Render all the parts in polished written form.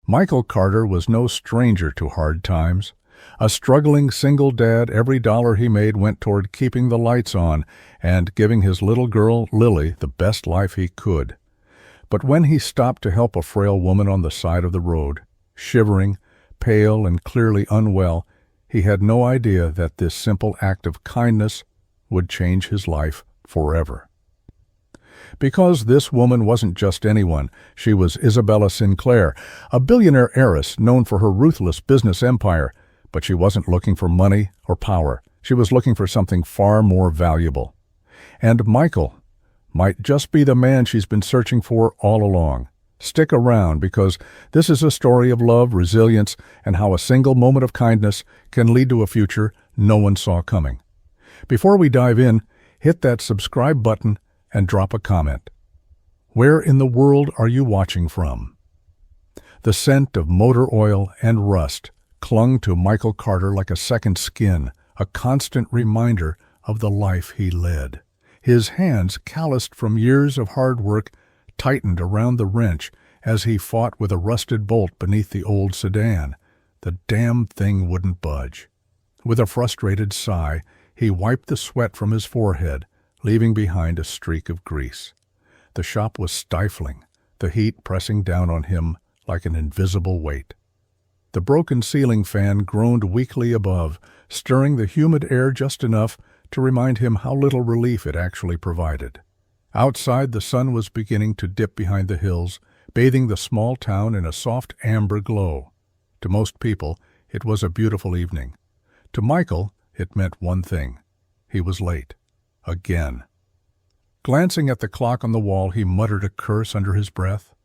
Michael Carter was no stranger to hard times. A struggling single dad, every dollar he made went toward keeping the lights on and giving his little girl, Lily, the best life he could. But when he stopped to help a frail woman on the side of the road, shivering, pale and clearly unwell, he had no idea that this simple act of kindness would change his life forever. Because this woman wasn't just anyone. She was Isabella Sinclair, a billionaire heiress known for her ruthless business empire. But she wasn't looking for money or power. She was looking for something far more valuable. And Michael might just be the man she's been searching for all along. Stick around, because this is a story of love, resilience, and how a single moment of kindness can lead to a future no one saw coming. Before we dive in, hit that subscribe button and drop a comment. Where in the world are you watching from? The scent of motor oil and rust clung to Michael Carter like a second skin, a constant reminder of the life he led. His hands, calloused from years of hard work, tightened around the wrench as he fought with a rusted bolt beneath the old sedan. The damn thing wouldn't budge. With a frustrated sigh, he wiped the sweat from his forehead, leaving behind a streak of grease. The shop was stifling, the heat pressing down on him like an invisible weight. The broken ceiling fan groaned weakly above, stirring the humid air just enough to remind him how little relief it actually provided. Outside, the sun was beginning to dip behind the hills, bathing the small town in a soft amber glow. To most people, it was a beautiful evening. To Michael, it meant one thing. He was late. Again. Glancing at the clock on the wall, he muttered a curse under his breath.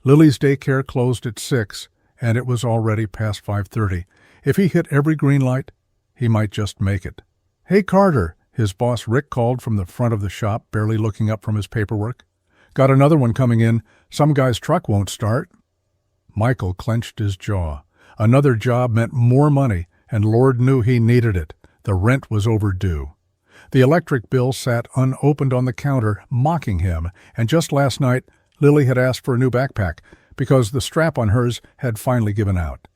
Lily's daycare closed at 6, and it was already past 5:30. If he hit every green light, he might just make it. "Hey, Carter," his boss Rick called from the front of the shop, barely looking up from his paperwork. "Got another one coming in. Some guy's truck won't start." Michael clenched his jaw. Another job meant more money, and Lord knew he needed it. The rent was overdue. The electric bill sat unopened on the counter, mocking him, and just last night, Lily had asked for a new backpack because the strap on hers had finally given out.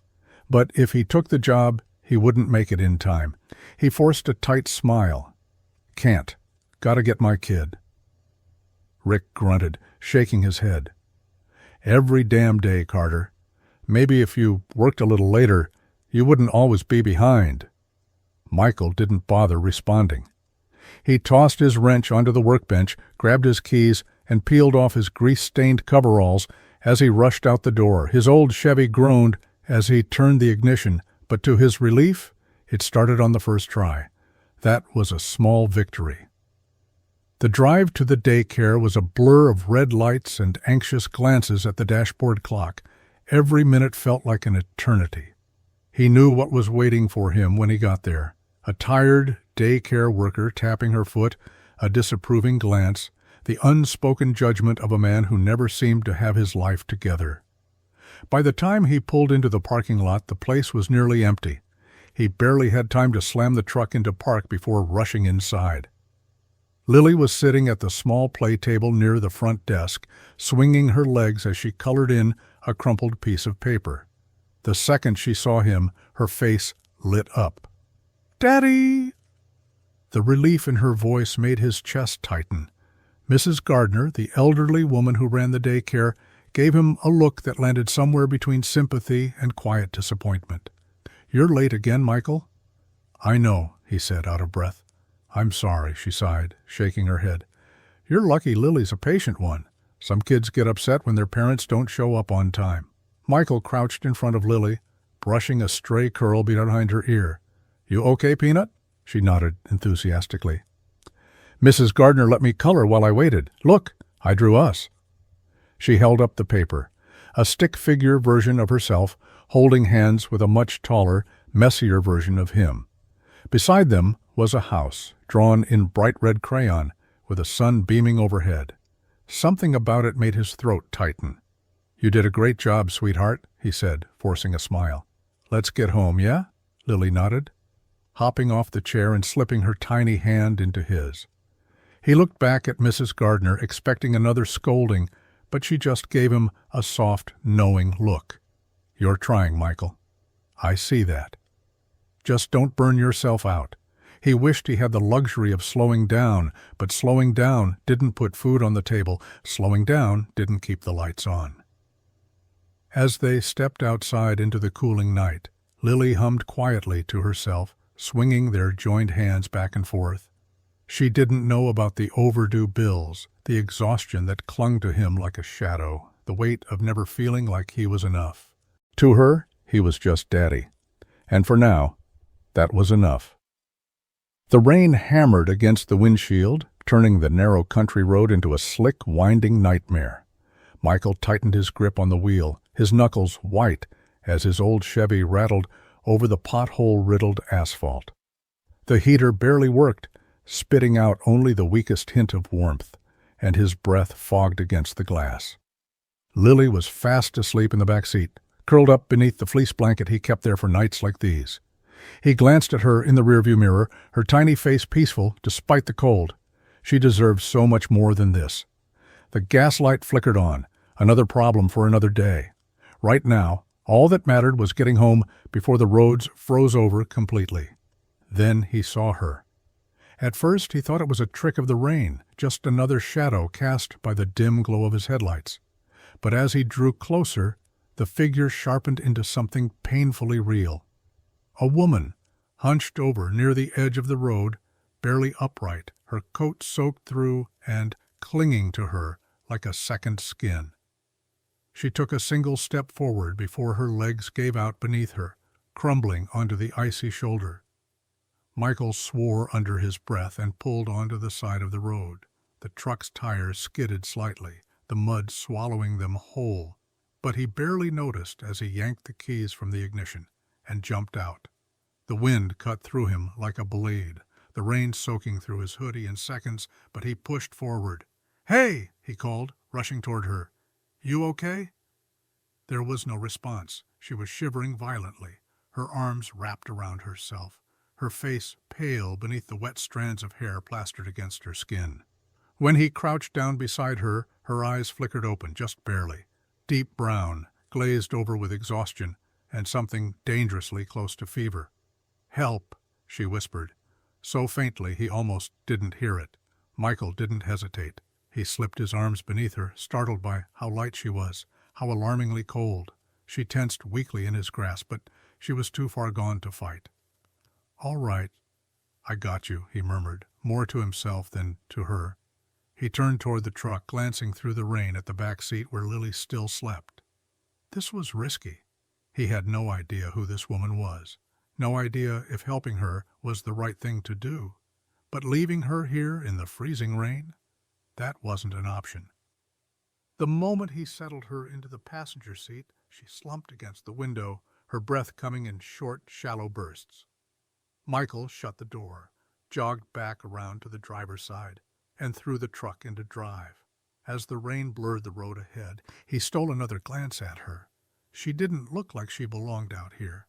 But if he took the job, he wouldn't make it in time. He forced a tight smile. "Can't. Gotta get my kid." Rick grunted, shaking his head. "Every damn day, Carter. Maybe if you worked a little later, you wouldn't always be behind." Michael didn't bother responding. He tossed his wrench onto the workbench, grabbed his keys, and peeled off his grease-stained coveralls as he rushed out the door. His old Chevy groaned as he turned the ignition, but to his relief, it started on the first try. That was a small victory. The drive to the daycare was a blur of red lights and anxious glances at the dashboard clock. Every minute felt like an eternity. He knew what was waiting for him when he got there. A tired daycare worker tapping her foot, a disapproving glance, the unspoken judgment of a man who never seemed to have his life together. By the time he pulled into the parking lot, the place was nearly empty. He barely had time to slam the truck into park before rushing inside. Lily was sitting at the small play table near the front desk, swinging her legs as she colored in a crumpled piece of paper. The second she saw him, her face lit up. "Daddy!" The relief in her voice made his chest tighten. Mrs. Gardner, the elderly woman who ran the daycare, gave him a look that landed somewhere between sympathy and quiet disappointment. "You're late again, Michael." "I know," he said, out of breath. "I'm sorry," she sighed, shaking her head. "You're lucky Lily's a patient one. Some kids get upset when their parents don't show up on time." Michael crouched in front of Lily, brushing a stray curl behind her ear. "You okay, Peanut?" She nodded enthusiastically. "Mrs. Gardner let me color while I waited. Look, I drew us." She held up the paper, a stick-figure version of herself, holding hands with a much taller, messier version of him. Beside them was a house, drawn in bright red crayon, with the sun beaming overhead. Something about it made his throat tighten. "You did a great job, sweetheart," he said, forcing a smile. "Let's get home, yeah?" Lily nodded, hopping off the chair and slipping her tiny hand into his. He looked back at Mrs. Gardner, expecting another scolding, but she just gave him a soft, knowing look. You're trying, Michael. I see that. Just don't burn yourself out. He wished he had the luxury of slowing down, but slowing down didn't put food on the table. Slowing down didn't keep the lights on. As they stepped outside into the cooling night, Lily hummed quietly to herself, swinging their joined hands back and forth. She didn't know about the overdue bills, the exhaustion that clung to him like a shadow, the weight of never feeling like he was enough. To her, he was just daddy. And for now, that was enough. The rain hammered against the windshield, turning the narrow country road into a slick, winding nightmare. Michael tightened his grip on the wheel, his knuckles white as his old Chevy rattled over the pothole-riddled asphalt. The heater barely worked, spitting out only the weakest hint of warmth, and his breath fogged against the glass. Lily was fast asleep in the back seat, curled up beneath the fleece blanket he kept there for nights like these. He glanced at her in the rearview mirror, her tiny face peaceful despite the cold. She deserved so much more than this. The gaslight flickered on, another problem for another day. Right now, all that mattered was getting home before the roads froze over completely. Then he saw her. At first he thought it was a trick of the rain, just another shadow cast by the dim glow of his headlights. But as he drew closer, the figure sharpened into something painfully real. A woman, hunched over near the edge of the road, barely upright, her coat soaked through and clinging to her like a second skin. She took a single step forward before her legs gave out beneath her, crumbling onto the icy shoulder. Michael swore under his breath and pulled onto the side of the road. The truck's tires skidded slightly, the mud swallowing them whole, but he barely noticed as he yanked the keys from the ignition and jumped out. The wind cut through him like a blade, the rain soaking through his hoodie in seconds, but he pushed forward. "Hey!" he called, rushing toward her. "You okay?" There was no response. She was shivering violently, her arms wrapped around herself, her face pale beneath the wet strands of hair plastered against her skin. When he crouched down beside her, her eyes flickered open, just barely, deep brown, glazed over with exhaustion and something dangerously close to fever. "Help," she whispered, so faintly he almost didn't hear it. Michael didn't hesitate. He slipped his arms beneath her, startled by how light she was, how alarmingly cold. She tensed weakly in his grasp, but she was too far gone to fight. "All right, I got you," he murmured, more to himself than to her. He turned toward the truck, glancing through the rain at the back seat where Lily still slept. This was risky. He had no idea who this woman was, no idea if helping her was the right thing to do. But leaving her here in the freezing rain? That wasn't an option. The moment he settled her into the passenger seat, she slumped against the window, her breath coming in short, shallow bursts. Michael shut the door, jogged back around to the driver's side, and threw the truck into drive. As the rain blurred the road ahead, he stole another glance at her. She didn't look like she belonged out here.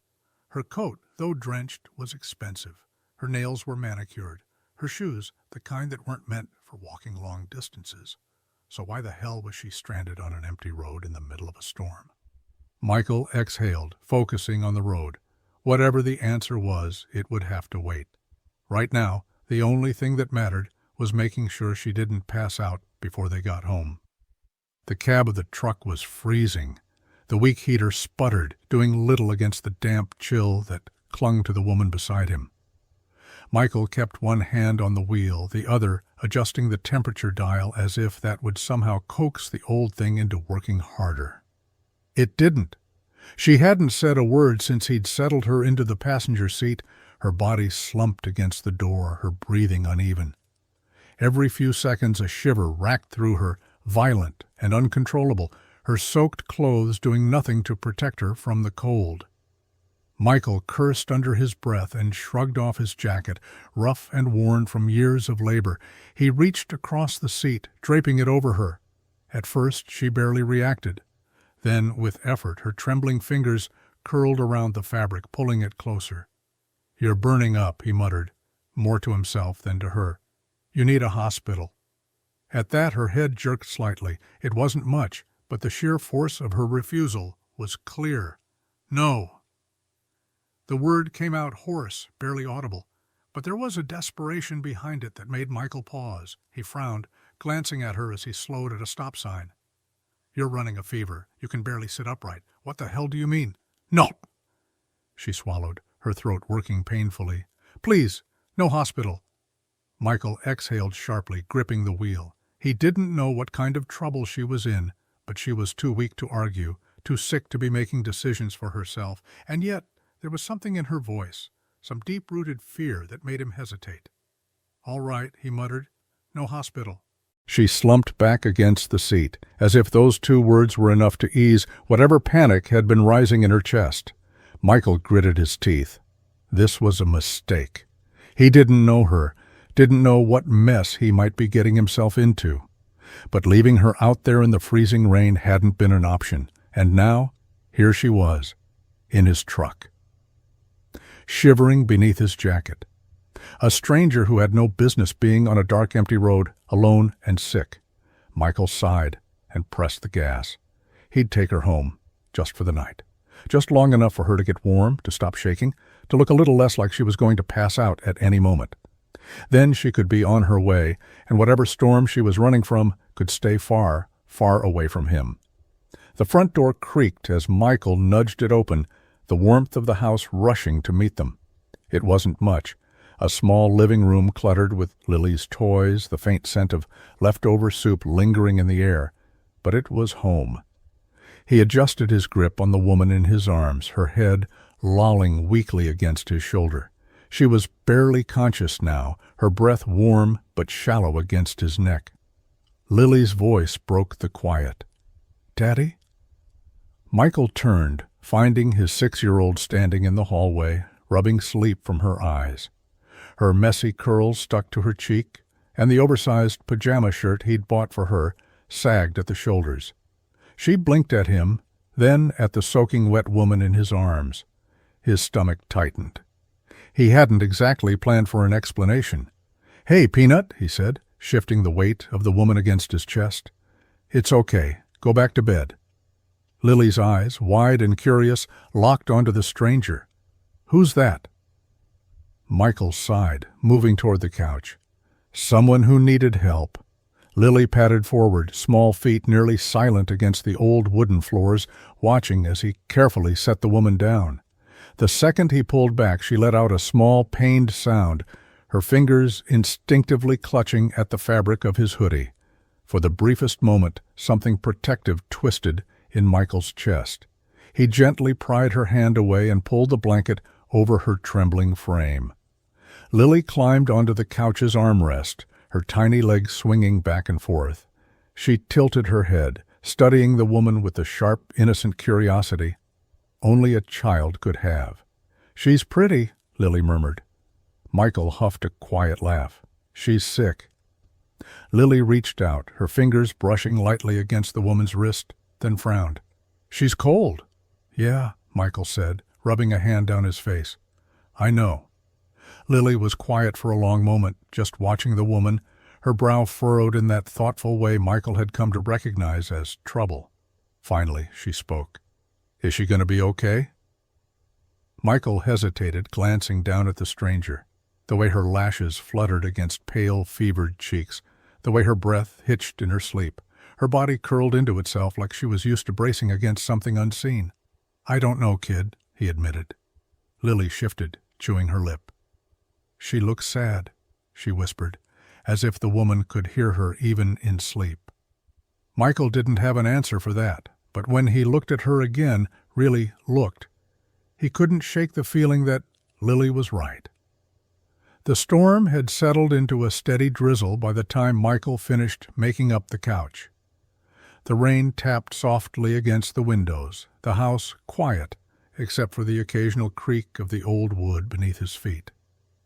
Her coat, though drenched, was expensive. Her nails were manicured, her shoes the kind that weren't meant for walking long distances. So why the hell was she stranded on an empty road in the middle of a storm? Michael exhaled, focusing on the road. Whatever the answer was, it would have to wait. Right now, the only thing that mattered was making sure she didn't pass out before they got home. The cab of the truck was freezing. The weak heater sputtered, doing little against the damp chill that clung to the woman beside him. Michael kept one hand on the wheel, the other adjusting the temperature dial as if that would somehow coax the old thing into working harder. It didn't. She hadn't said a word since he'd settled her into the passenger seat, her body slumped against the door, her breathing uneven. Every few seconds a shiver racked through her, violent and uncontrollable, her soaked clothes doing nothing to protect her from the cold. Michael cursed under his breath and shrugged off his jacket, rough and worn from years of labor. He reached across the seat, draping it over her. At first she barely reacted. Then, with effort, her trembling fingers curled around the fabric, pulling it closer. "You're burning up," he muttered, more to himself than to her. "You need a hospital." At that her head jerked slightly. It wasn't much, but the sheer force of her refusal was clear. No. The word came out hoarse, barely audible, but there was a desperation behind it that made Michael pause. He frowned, glancing at her as he slowed at a stop sign. You're running a fever. You can barely sit upright. What the hell do you mean? No! She swallowed, her throat working painfully. Please, no hospital. Michael exhaled sharply, gripping the wheel. He didn't know what kind of trouble she was in, but she was too weak to argue, too sick to be making decisions for herself, and yet there was something in her voice, some deep-rooted fear that made him hesitate. All right, he muttered. No hospital. She slumped back against the seat, as if those two words were enough to ease whatever panic had been rising in her chest. Michael gritted his teeth. This was a mistake. He didn't know her, didn't know what mess he might be getting himself into. But leaving her out there in the freezing rain hadn't been an option, and now, here she was, in his truck, shivering beneath his jacket. A stranger who had no business being on a dark, empty road, alone and sick. Michael sighed and pressed the gas. He'd take her home, just for the night. Just long enough for her to get warm, to stop shaking, to look a little less like she was going to pass out at any moment. Then she could be on her way, and whatever storm she was running from could stay far, far away from him. The front door creaked as Michael nudged it open, the warmth of the house rushing to meet them. It wasn't much. A small living room cluttered with Lily's toys, the faint scent of leftover soup lingering in the air. But it was home. He adjusted his grip on the woman in his arms, her head lolling weakly against his shoulder. She was barely conscious now, her breath warm but shallow against his neck. Lily's voice broke the quiet. "Daddy?" Michael turned, finding his 6-year-old standing in the hallway, rubbing sleep from her eyes. Her messy curls stuck to her cheek, and the oversized pajama shirt he'd bought for her sagged at the shoulders. She blinked at him, then at the soaking wet woman in his arms. His stomach tightened. He hadn't exactly planned for an explanation. "Hey, Peanut," he said, shifting the weight of the woman against his chest. "It's okay. Go back to bed." Lily's eyes, wide and curious, locked onto the stranger. "Who's that?" Michael sighed, moving toward the couch. Someone who needed help. Lily padded forward, small feet nearly silent against the old wooden floors, watching as he carefully set the woman down. The second he pulled back, she let out a small, pained sound, her fingers instinctively clutching at the fabric of his hoodie. For the briefest moment, something protective twisted in Michael's chest. He gently pried her hand away and pulled the blanket over her trembling frame. Lily climbed onto the couch's armrest, her tiny legs swinging back and forth. She tilted her head, studying the woman with the sharp, innocent curiosity only a child could have. "She's pretty," Lily murmured. Michael huffed a quiet laugh. "She's sick." Lily reached out, her fingers brushing lightly against the woman's wrist, then frowned. "She's cold." "Yeah," Michael said, rubbing a hand down his face. "I know." Lily was quiet for a long moment, just watching the woman, her brow furrowed in that thoughtful way Michael had come to recognize as trouble. Finally, she spoke. "Is she going to be okay?" Michael hesitated, glancing down at the stranger, the way her lashes fluttered against pale, fevered cheeks, the way her breath hitched in her sleep, her body curled into itself like she was used to bracing against something unseen. "I don't know, kid," he admitted. Lily shifted, chewing her lip. "She looks sad," she whispered, as if the woman could hear her even in sleep. Michael didn't have an answer for that, but when he looked at her again, really looked, he couldn't shake the feeling that Lily was right. The storm had settled into a steady drizzle by the time Michael finished making up the couch. The rain tapped softly against the windows, the house quiet, except for the occasional creak of the old wood beneath his feet.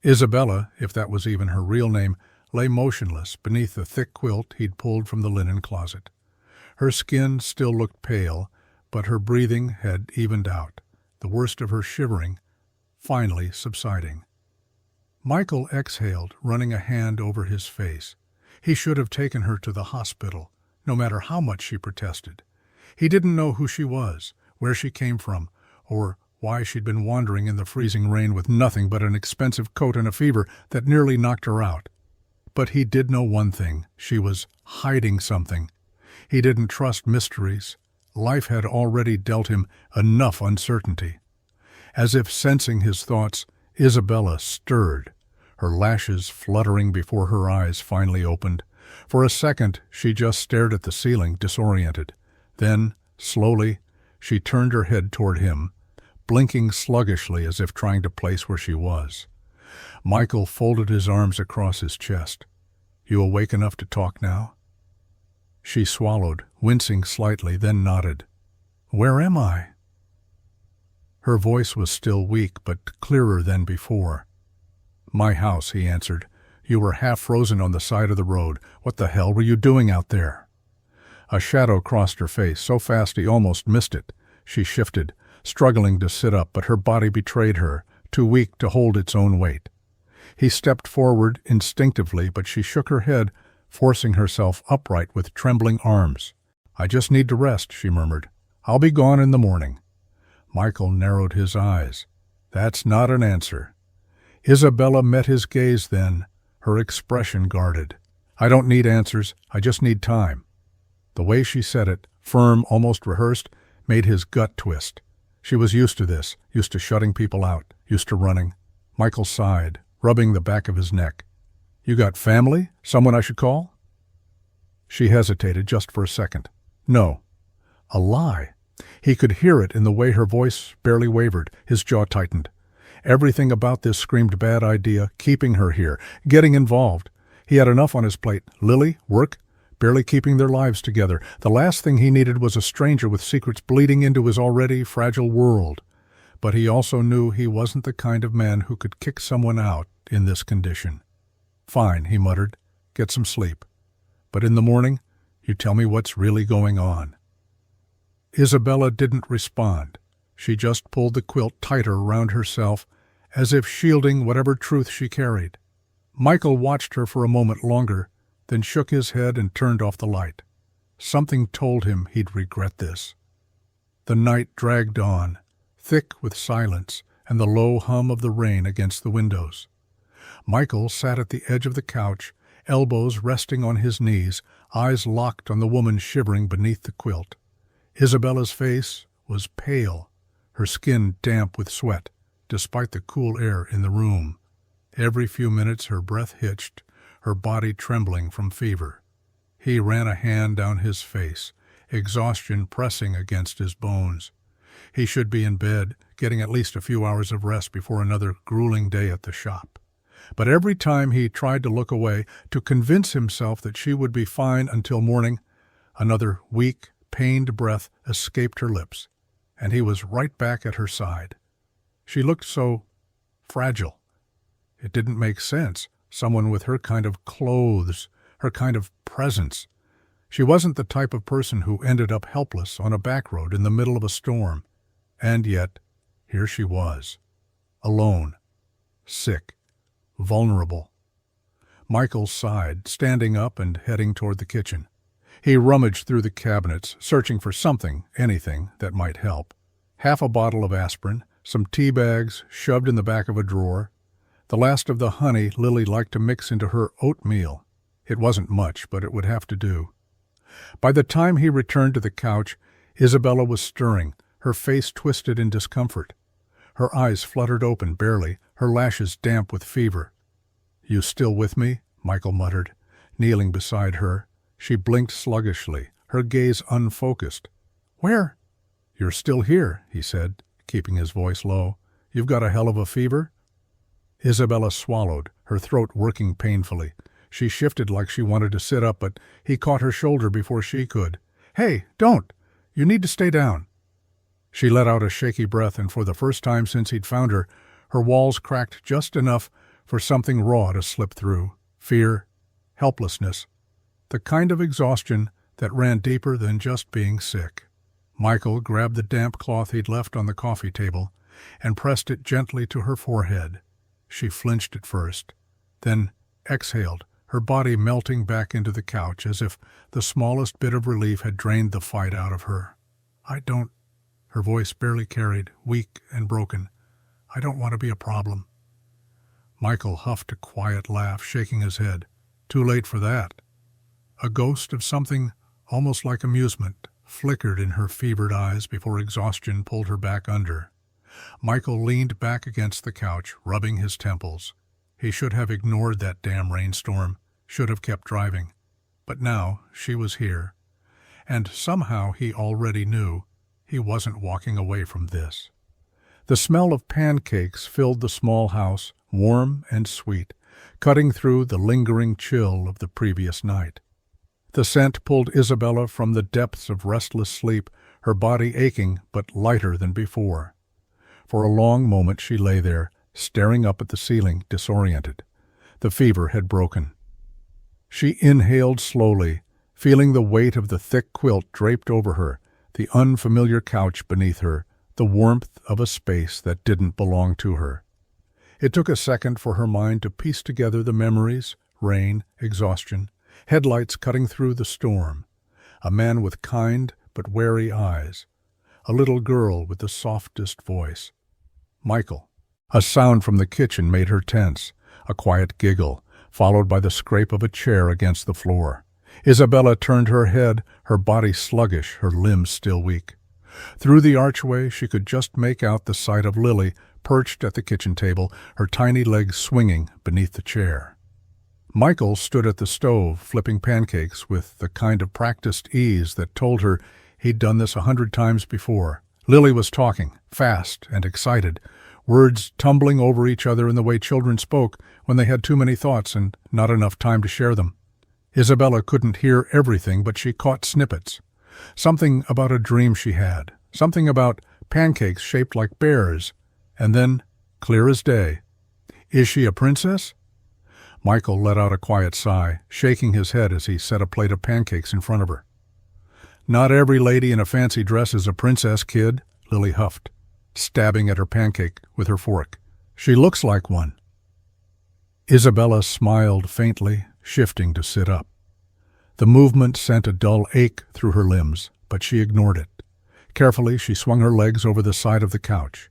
Isabella, if that was even her real name, lay motionless beneath the thick quilt he'd pulled from the linen closet. Her skin still looked pale, but her breathing had evened out, the worst of her shivering finally subsiding. Michael exhaled, running a hand over his face. He should have taken her to the hospital, no matter how much she protested. He didn't know who she was, where she came from, or why she'd been wandering in the freezing rain with nothing but an expensive coat and a fever that nearly knocked her out. But he did know one thing: she was hiding something. He didn't trust mysteries. Life had already dealt him enough uncertainty. As if sensing his thoughts, Isabella stirred, her lashes fluttering before her eyes finally opened. For a second, she just stared at the ceiling, disoriented. Then, slowly, she turned her head toward him, blinking sluggishly as if trying to place where she was. Michael folded his arms across his chest. "You awake enough to talk now?" She swallowed, wincing slightly, then nodded. "Where am I?" Her voice was still weak, but clearer than before. "My house," he answered. "You were half frozen on the side of the road. What the hell were you doing out there?" A shadow crossed her face, so fast he almost missed it. She shifted, struggling to sit up, but her body betrayed her, too weak to hold its own weight. He stepped forward instinctively, but she shook her head, forcing herself upright with trembling arms. "I just need to rest," she murmured. "I'll be gone in the morning." Michael narrowed his eyes. "That's not an answer." Isabella met his gaze then, her expression guarded. "I don't need answers, I just need time." The way she said it, firm, almost rehearsed, made his gut twist. She was used to this, used to shutting people out, used to running. Michael sighed, rubbing the back of his neck. "You got family? Someone I should call?" She hesitated just for a second. "No." A lie. He could hear it in the way her voice barely wavered. His jaw tightened. Everything about this screamed bad idea, keeping her here, getting involved. He had enough on his plate. Lily, work, barely keeping their lives together. The last thing he needed was a stranger with secrets bleeding into his already fragile world. But he also knew he wasn't the kind of man who could kick someone out in this condition. "Fine," he muttered. "Get some sleep. But in the morning, you tell me what's really going on." Isabella didn't respond. She just pulled the quilt tighter around herself, as if shielding whatever truth she carried. Michael watched her for a moment longer, then shook his head and turned off the light. Something told him he'd regret this. The night dragged on, thick with silence and the low hum of the rain against the windows. Michael sat at the edge of the couch, elbows resting on his knees, eyes locked on the woman shivering beneath the quilt. Isabella's face was pale, her skin damp with sweat, despite the cool air in the room. Every few minutes her breath hitched, her body trembling from fever. He ran a hand down his face, exhaustion pressing against his bones. He should be in bed, getting at least a few hours of rest before another grueling day at the shop. But every time he tried to look away, to convince himself that she would be fine until morning, another weak, pained breath escaped her lips, and he was right back at her side. She looked so fragile. It didn't make sense. Someone with her kind of clothes, her kind of presence. She wasn't the type of person who ended up helpless on a back road in the middle of a storm. And yet, here she was, alone, sick, vulnerable. Michael sighed, standing up and heading toward the kitchen. He rummaged through the cabinets, searching for something, anything, that might help. Half a bottle of aspirin, some tea bags shoved in the back of a drawer, the last of the honey Lily liked to mix into her oatmeal. It wasn't much, but it would have to do. By the time he returned to the couch, Isabella was stirring, her face twisted in discomfort. Her eyes fluttered open barely, her lashes damp with fever. "You still with me?" Michael muttered, kneeling beside her. She blinked sluggishly, her gaze unfocused. "Where?" "You're still here," he said, keeping his voice low. "You've got a hell of a fever?" Isabella swallowed, her throat working painfully. She shifted like she wanted to sit up, but he caught her shoulder before she could. "Hey, don't! You need to stay down." She let out a shaky breath, and for the first time since he'd found her, her walls cracked just enough for something raw to slip through. Fear, helplessness, the kind of exhaustion that ran deeper than just being sick. Michael grabbed the damp cloth he'd left on the coffee table and pressed it gently to her forehead. She flinched at first, then exhaled, her body melting back into the couch as if the smallest bit of relief had drained the fight out of her. "I don't Her voice barely carried, weak and broken. "I don't want to be a problem." Michael huffed a quiet laugh, shaking his head. Too late for that. A ghost of something almost like amusement flickered in her fevered eyes before exhaustion pulled her back under. Michael leaned back against the couch, rubbing his temples. He should have ignored that damn rainstorm, should have kept driving. But now she was here, and somehow he already knew he wasn't walking away from this. The smell of pancakes filled the small house, warm and sweet, cutting through the lingering chill of the previous night. The scent pulled Isabella from the depths of restless sleep, her body aching but lighter than before. For a long moment she lay there, staring up at the ceiling, disoriented. The fever had broken. She inhaled slowly, feeling the weight of the thick quilt draped over her, the unfamiliar couch beneath her, the warmth of a space that didn't belong to her. It took a second for her mind to piece together the memories, rain, exhaustion, headlights cutting through the storm, a man with kind but wary eyes, a little girl with the softest voice. Michael. A sound from the kitchen made her tense, a quiet giggle, followed by the scrape of a chair against the floor. Isabella turned her head, her body sluggish, her limbs still weak. Through the archway she could just make out the sight of Lily, perched at the kitchen table, her tiny legs swinging beneath the chair. Michael stood at the stove, flipping pancakes with the kind of practiced ease that told her he'd done this 100 times before. Lily was talking, fast and excited, words tumbling over each other in the way children spoke when they had too many thoughts and not enough time to share them. Isabella couldn't hear everything, but she caught snippets. Something about a dream she had, something about pancakes shaped like bears, and then, clear as day, "Is she a princess?" Michael let out a quiet sigh, shaking his head as he set a plate of pancakes in front of her. "Not every lady in a fancy dress is a princess, kid," Lily huffed, stabbing at her pancake with her fork. "She looks like one." Isabella smiled faintly, shifting to sit up. The movement sent a dull ache through her limbs, but she ignored it. Carefully, she swung her legs over the side of the couch.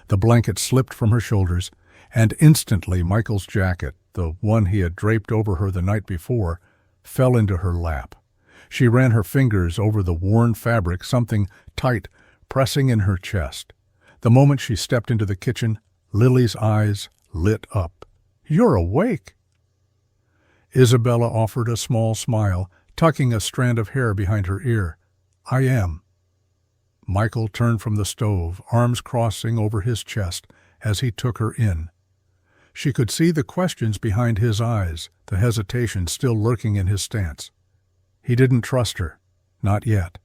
The blanket slipped from her shoulders, and instantly Michael's jacket, the one he had draped over her the night before, fell into her lap. She ran her fingers over the worn fabric, something tight pressing in her chest. The moment she stepped into the kitchen, Lily's eyes lit up. "You're awake!" Isabella offered a small smile, tucking a strand of hair behind her ear. "I am." Michael turned from the stove, arms crossing over his chest as he took her in. She could see the questions behind his eyes, the hesitation still lurking in his stance. He didn't trust her. Not yet.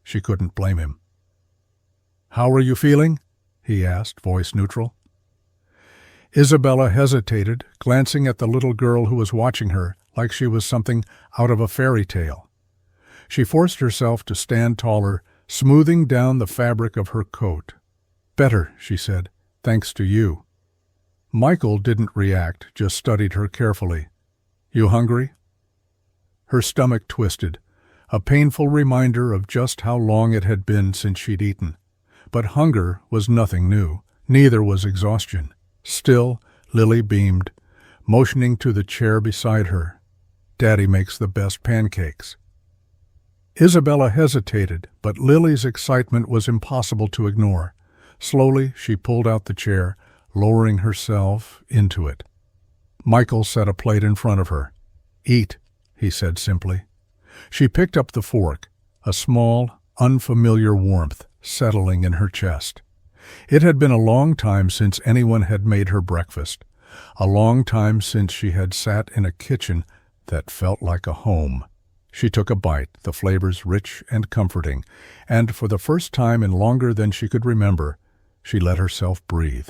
She couldn't blame him. "How are you feeling?" he asked, voice neutral. Isabella hesitated, glancing at the little girl who was watching her like she was something out of a fairy tale. She forced herself to stand taller, smoothing down the fabric of her coat. "Better," she said, "thanks to you." Michael didn't react, just studied her carefully. "You hungry?" Her stomach twisted, a painful reminder of just how long it had been since she'd eaten. But hunger was nothing new, neither was exhaustion. Still, Lily beamed, motioning to the chair beside her. "Daddy makes the best pancakes." Isabella hesitated, but Lily's excitement was impossible to ignore. Slowly, she pulled out the chair, lowering herself into it. Michael set a plate in front of her. "Eat," he said simply. She picked up the fork, a small, unfamiliar warmth settling in her chest. It had been a long time since anyone had made her breakfast, a long time since she had sat in a kitchen that felt like a home. She took a bite, the flavors rich and comforting, and for the first time in longer than she could remember, she let herself breathe.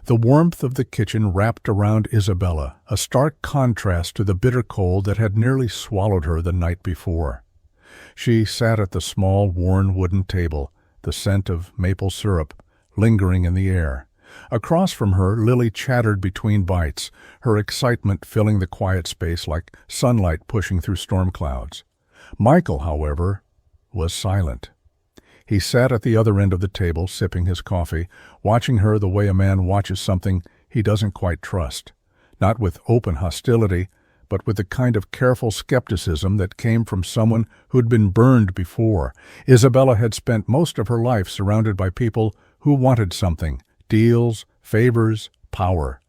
The warmth of the kitchen wrapped around Isabella, a stark contrast to the bitter cold that had nearly swallowed her the night before. She sat at the small, worn wooden table, the scent of maple syrup lingering in the air. Across from her, Lily chattered between bites, her excitement filling the quiet space like sunlight pushing through storm clouds. Michael, however, was silent. He sat at the other end of the table, sipping his coffee, watching her the way a man watches something he doesn't quite trust. Not with open hostility, but with the kind of careful skepticism that came from someone who'd been burned before. Isabella had spent most of her life surrounded by people who wanted something: deals, favors, power.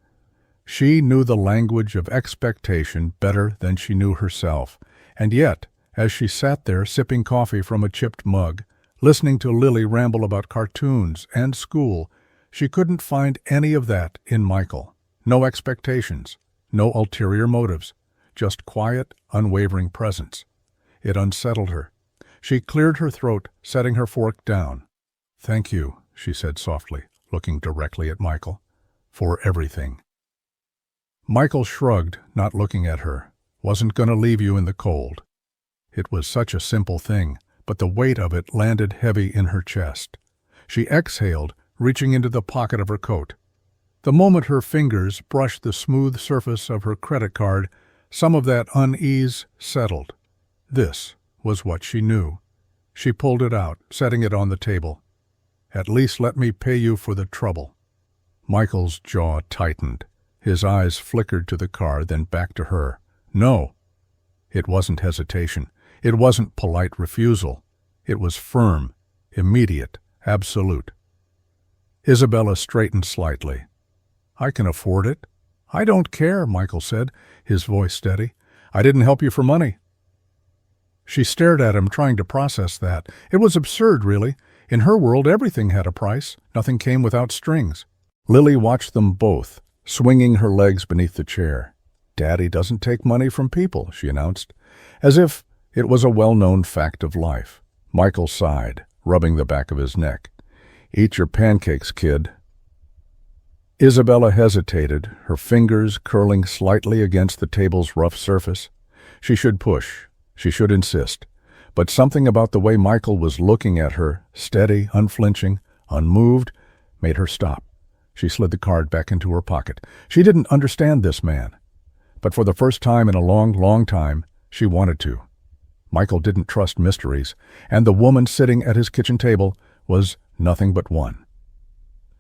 She knew the language of expectation better than she knew herself, and yet, as she sat there sipping coffee from a chipped mug, listening to Lily ramble about cartoons and school, she couldn't find any of that in Michael. No expectations, no ulterior motives, just quiet, unwavering presence. It unsettled her. She cleared her throat, setting her fork down. "Thank you," she said softly, looking directly at Michael, "for everything." Michael shrugged, not looking at her. "Wasn't going to leave you in the cold." It was such a simple thing, but the weight of it landed heavy in her chest. She exhaled, reaching into the pocket of her coat. The moment her fingers brushed the smooth surface of her credit card, some of that unease settled. This was what she knew. She pulled it out, setting it on the table. "At least let me pay you for the trouble." Michael's jaw tightened. His eyes flickered to the card, then back to her. "No." It wasn't hesitation. It wasn't polite refusal. It was firm, immediate, absolute. Isabella straightened slightly. "I can afford it." "I don't care," Michael said, his voice steady. "I didn't help you for money." She stared at him, trying to process that. It was absurd, really. In her world, everything had a price. Nothing came without strings. Lily watched them both, swinging her legs beneath the chair. "Daddy doesn't take money from people," she announced, as if it was a well-known fact of life. Michael sighed, rubbing the back of his neck. "Eat your pancakes, kid." Isabella hesitated, her fingers curling slightly against the table's rough surface. She should push. She should insist. But something about the way Michael was looking at her, steady, unflinching, unmoved, made her stop. She slid the card back into her pocket. She didn't understand this man. But for the first time in a long, long time, she wanted to. Michael didn't trust mysteries, and the woman sitting at his kitchen table was nothing but one.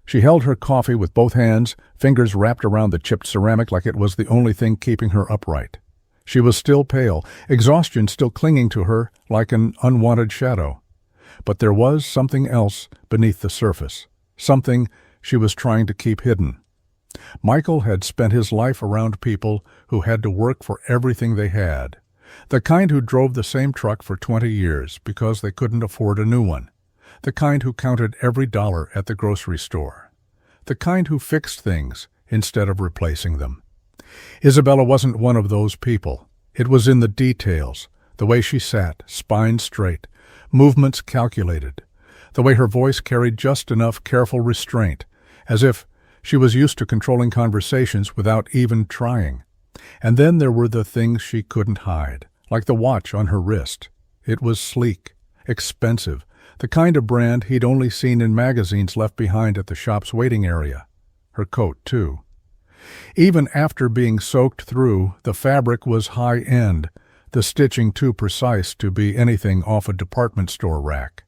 She held her coffee with both hands, fingers wrapped around the chipped ceramic like it was the only thing keeping her upright. She was still pale, exhaustion still clinging to her like an unwanted shadow. But there was something else beneath the surface, something she was trying to keep hidden. Michael had spent his life around people who had to work for everything they had. The kind who drove the same truck for 20 years because they couldn't afford a new one. The kind who counted every dollar at the grocery store. The kind who fixed things instead of replacing them. Isabella wasn't one of those people. It was in the details, the way she sat, spine straight, movements calculated, the way her voice carried just enough careful restraint, as if she was used to controlling conversations without even trying. And then there were the things she couldn't hide, like the watch on her wrist. It was sleek, expensive, the kind of brand he'd only seen in magazines left behind at the shop's waiting area. Her coat, too. Even after being soaked through, the fabric was high-end, the stitching too precise to be anything off a department store rack.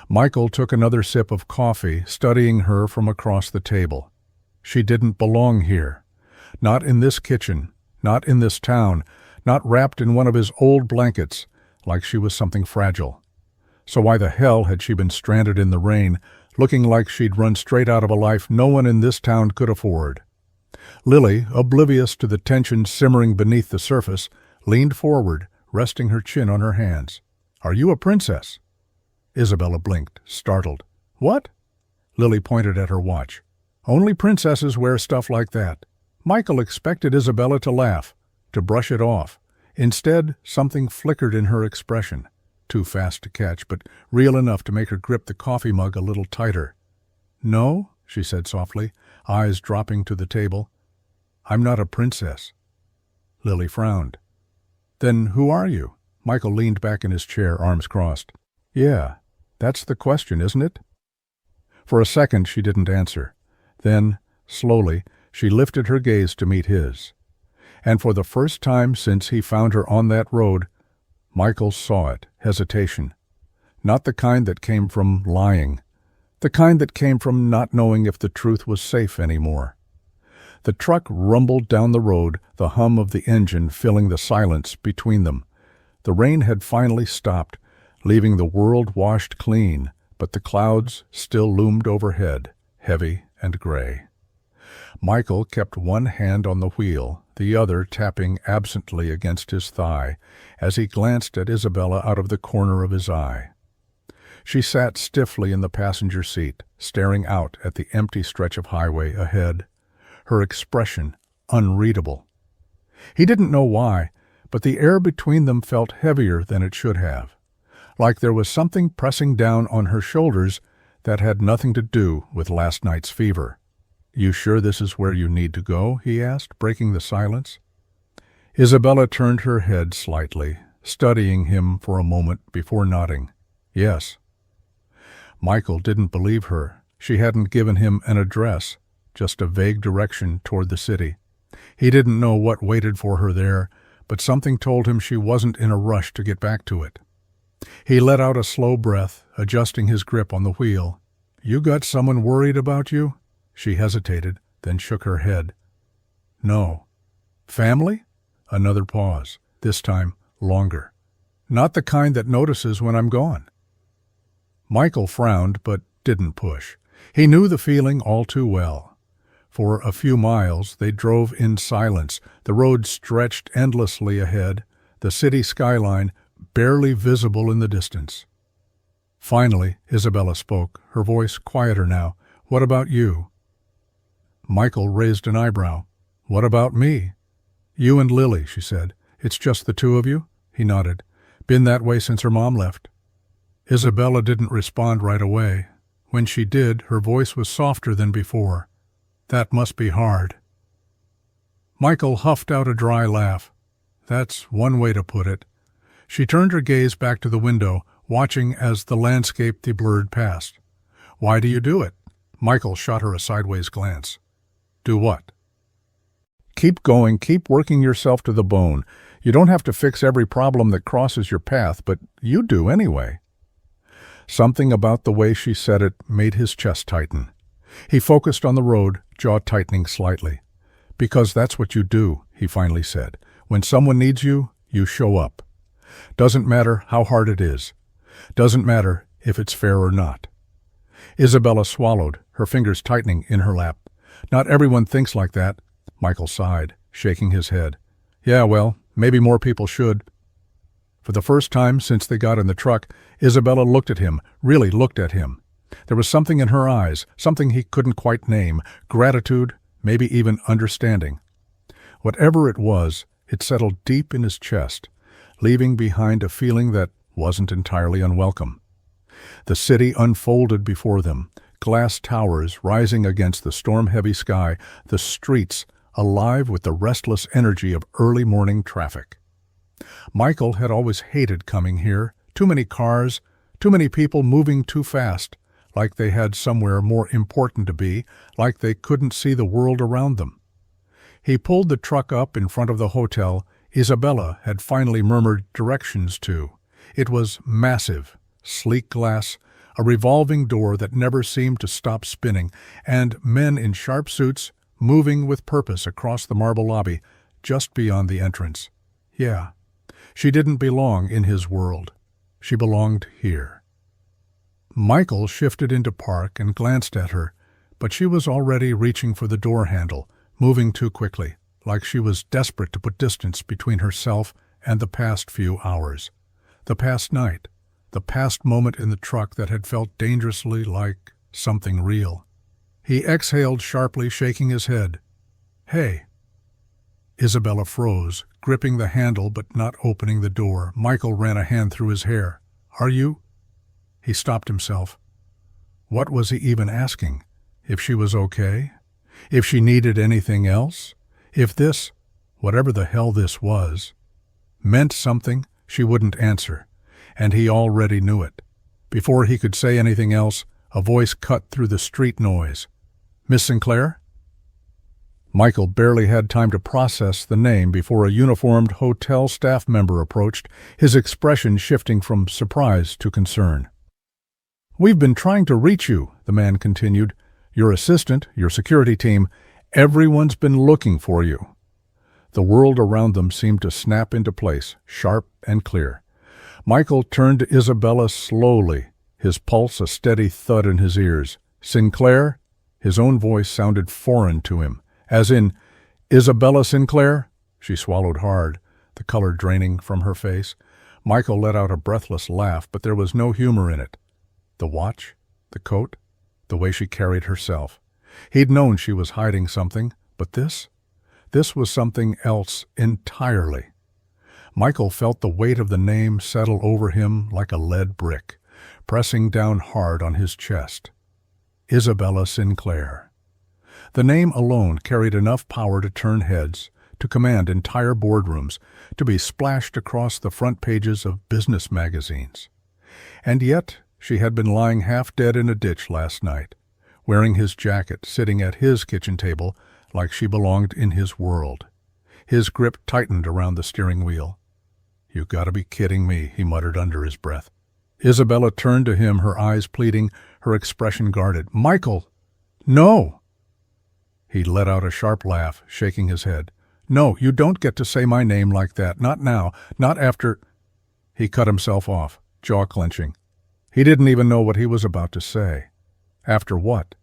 Michael took another sip of coffee, studying her from across the table. She didn't belong here. Not in this kitchen, not in this town, not wrapped in one of his old blankets, like she was something fragile. So why the hell had she been stranded in the rain, looking like she'd run straight out of a life no one in this town could afford? Lily, oblivious to the tension simmering beneath the surface, leaned forward, resting her chin on her hands. "Are you a princess?" Isabella blinked, startled. "What?" Lily pointed at her watch. "Only princesses wear stuff like that." Michael expected Isabella to laugh, to brush it off. Instead, something flickered in her expression, too fast to catch, but real enough to make her grip the coffee mug a little tighter. "No," she said softly, eyes dropping to the table. "I'm not a princess." Lily frowned. "Then who are you?" Michael leaned back in his chair, arms crossed. "Yeah, that's the question, isn't it?" For a second she didn't answer. Then, slowly, she lifted her gaze to meet his. And for the first time since he found her on that road, Michael saw it, hesitation. Not the kind that came from lying. The kind that came from not knowing if the truth was safe anymore. The truck rumbled down the road, the hum of the engine filling the silence between them. The rain had finally stopped, leaving the world washed clean, but the clouds still loomed overhead, heavy and gray. Michael kept one hand on the wheel, the other tapping absently against his thigh, as he glanced at Isabella out of the corner of his eye. She sat stiffly in the passenger seat, staring out at the empty stretch of highway ahead, her expression unreadable. He didn't know why, but the air between them felt heavier than it should have, like there was something pressing down on her shoulders that had nothing to do with last night's fever. "You sure this is where you need to go?" he asked, breaking the silence. Isabella turned her head slightly, studying him for a moment before nodding. "Yes." Michael didn't believe her. She hadn't given him an address, just a vague direction toward the city. He didn't know what waited for her there, but something told him she wasn't in a rush to get back to it. He let out a slow breath, adjusting his grip on the wheel. "You got someone worried about you?" She hesitated, then shook her head. "No." "Family?" Another pause, this time longer. "Not the kind that notices when I'm gone." Michael frowned, but didn't push. He knew the feeling all too well. For a few miles they drove in silence. The road stretched endlessly ahead, the city skyline barely visible in the distance. Finally, Isabella spoke, her voice quieter now. "What about you?" Michael raised an eyebrow. "What about me?" "You and Lily," she said. "It's just the two of you?" He nodded. "Been that way since her mom left." Isabella didn't respond right away. When she did, her voice was softer than before. "That must be hard." Michael huffed out a dry laugh. "That's one way to put it." She turned her gaze back to the window, watching as the landscape de-blurred past. "Why do you do it?" Michael shot her a sideways glance. "Do what?" "Keep going, keep working yourself to the bone. You don't have to fix every problem that crosses your path, but you do anyway." Something about the way she said it made his chest tighten. He focused on the road, jaw tightening slightly. "Because that's what you do," he finally said. "When someone needs you, you show up. Doesn't matter how hard it is. Doesn't matter if it's fair or not." Isabella swallowed, her fingers tightening in her lap. "Not everyone thinks like that," Michael sighed, shaking his head. "Yeah, well, maybe more people should." For the first time since they got in the truck, Isabella looked at him, really looked at him. There was something in her eyes, something he couldn't quite name, gratitude, maybe even understanding. Whatever it was, it settled deep in his chest, leaving behind a feeling that wasn't entirely unwelcome. The city unfolded before them, glass towers rising against the storm-heavy sky, the streets alive with the restless energy of early morning traffic. Michael had always hated coming here. Too many cars, too many people moving too fast, like they had somewhere more important to be, like they couldn't see the world around them. He pulled the truck up in front of the hotel Isabella had finally murmured directions to. It was massive, sleek glass, a revolving door that never seemed to stop spinning, and men in sharp suits moving with purpose across the marble lobby just beyond the entrance. Yeah, she didn't belong in his world. She belonged here. Michael shifted into park and glanced at her, but she was already reaching for the door handle, moving too quickly, like she was desperate to put distance between herself and the past few hours. The past night, the past moment in the truck that had felt dangerously like something real. He exhaled sharply, shaking his head. "Hey." Isabella froze, gripping the handle but not opening the door. Michael ran a hand through his hair. "Are you?" He stopped himself. What was he even asking? If she was okay? If she needed anything else? If this, whatever the hell this was, meant something, she wouldn't answer, and he already knew it. Before he could say anything else, a voice cut through the street noise. "Miss Sinclair?" Michael barely had time to process the name before a uniformed hotel staff member approached, his expression shifting from surprise to concern. "We've been trying to reach you," the man continued. "Your assistant, your security team, everyone's been looking for you." The world around them seemed to snap into place, sharp and clear. Michael turned to Isabella slowly, his pulse a steady thud in his ears. "Sinclair?" His own voice sounded foreign to him, as in, "Isabella Sinclair?" She swallowed hard, the color draining from her face. Michael let out a breathless laugh, but there was no humor in it. The watch, the coat, the way she carried herself. He'd known she was hiding something, but this was something else entirely. Michael felt the weight of the name settle over him like a lead brick, pressing down hard on his chest. Isabella Sinclair. The name alone carried enough power to turn heads, to command entire boardrooms, to be splashed across the front pages of business magazines. And yet she had been lying half dead in a ditch last night, wearing his jacket, sitting at his kitchen table like she belonged in his world. His grip tightened around the steering wheel. "You gotta be kidding me," he muttered under his breath. Isabella turned to him, her eyes pleading, her expression guarded. "Michael! No!" He let out a sharp laugh, shaking his head. "No, you don't get to say my name like that. Not now. Not after—" He cut himself off, jaw clenching. He didn't even know what he was about to say. After what?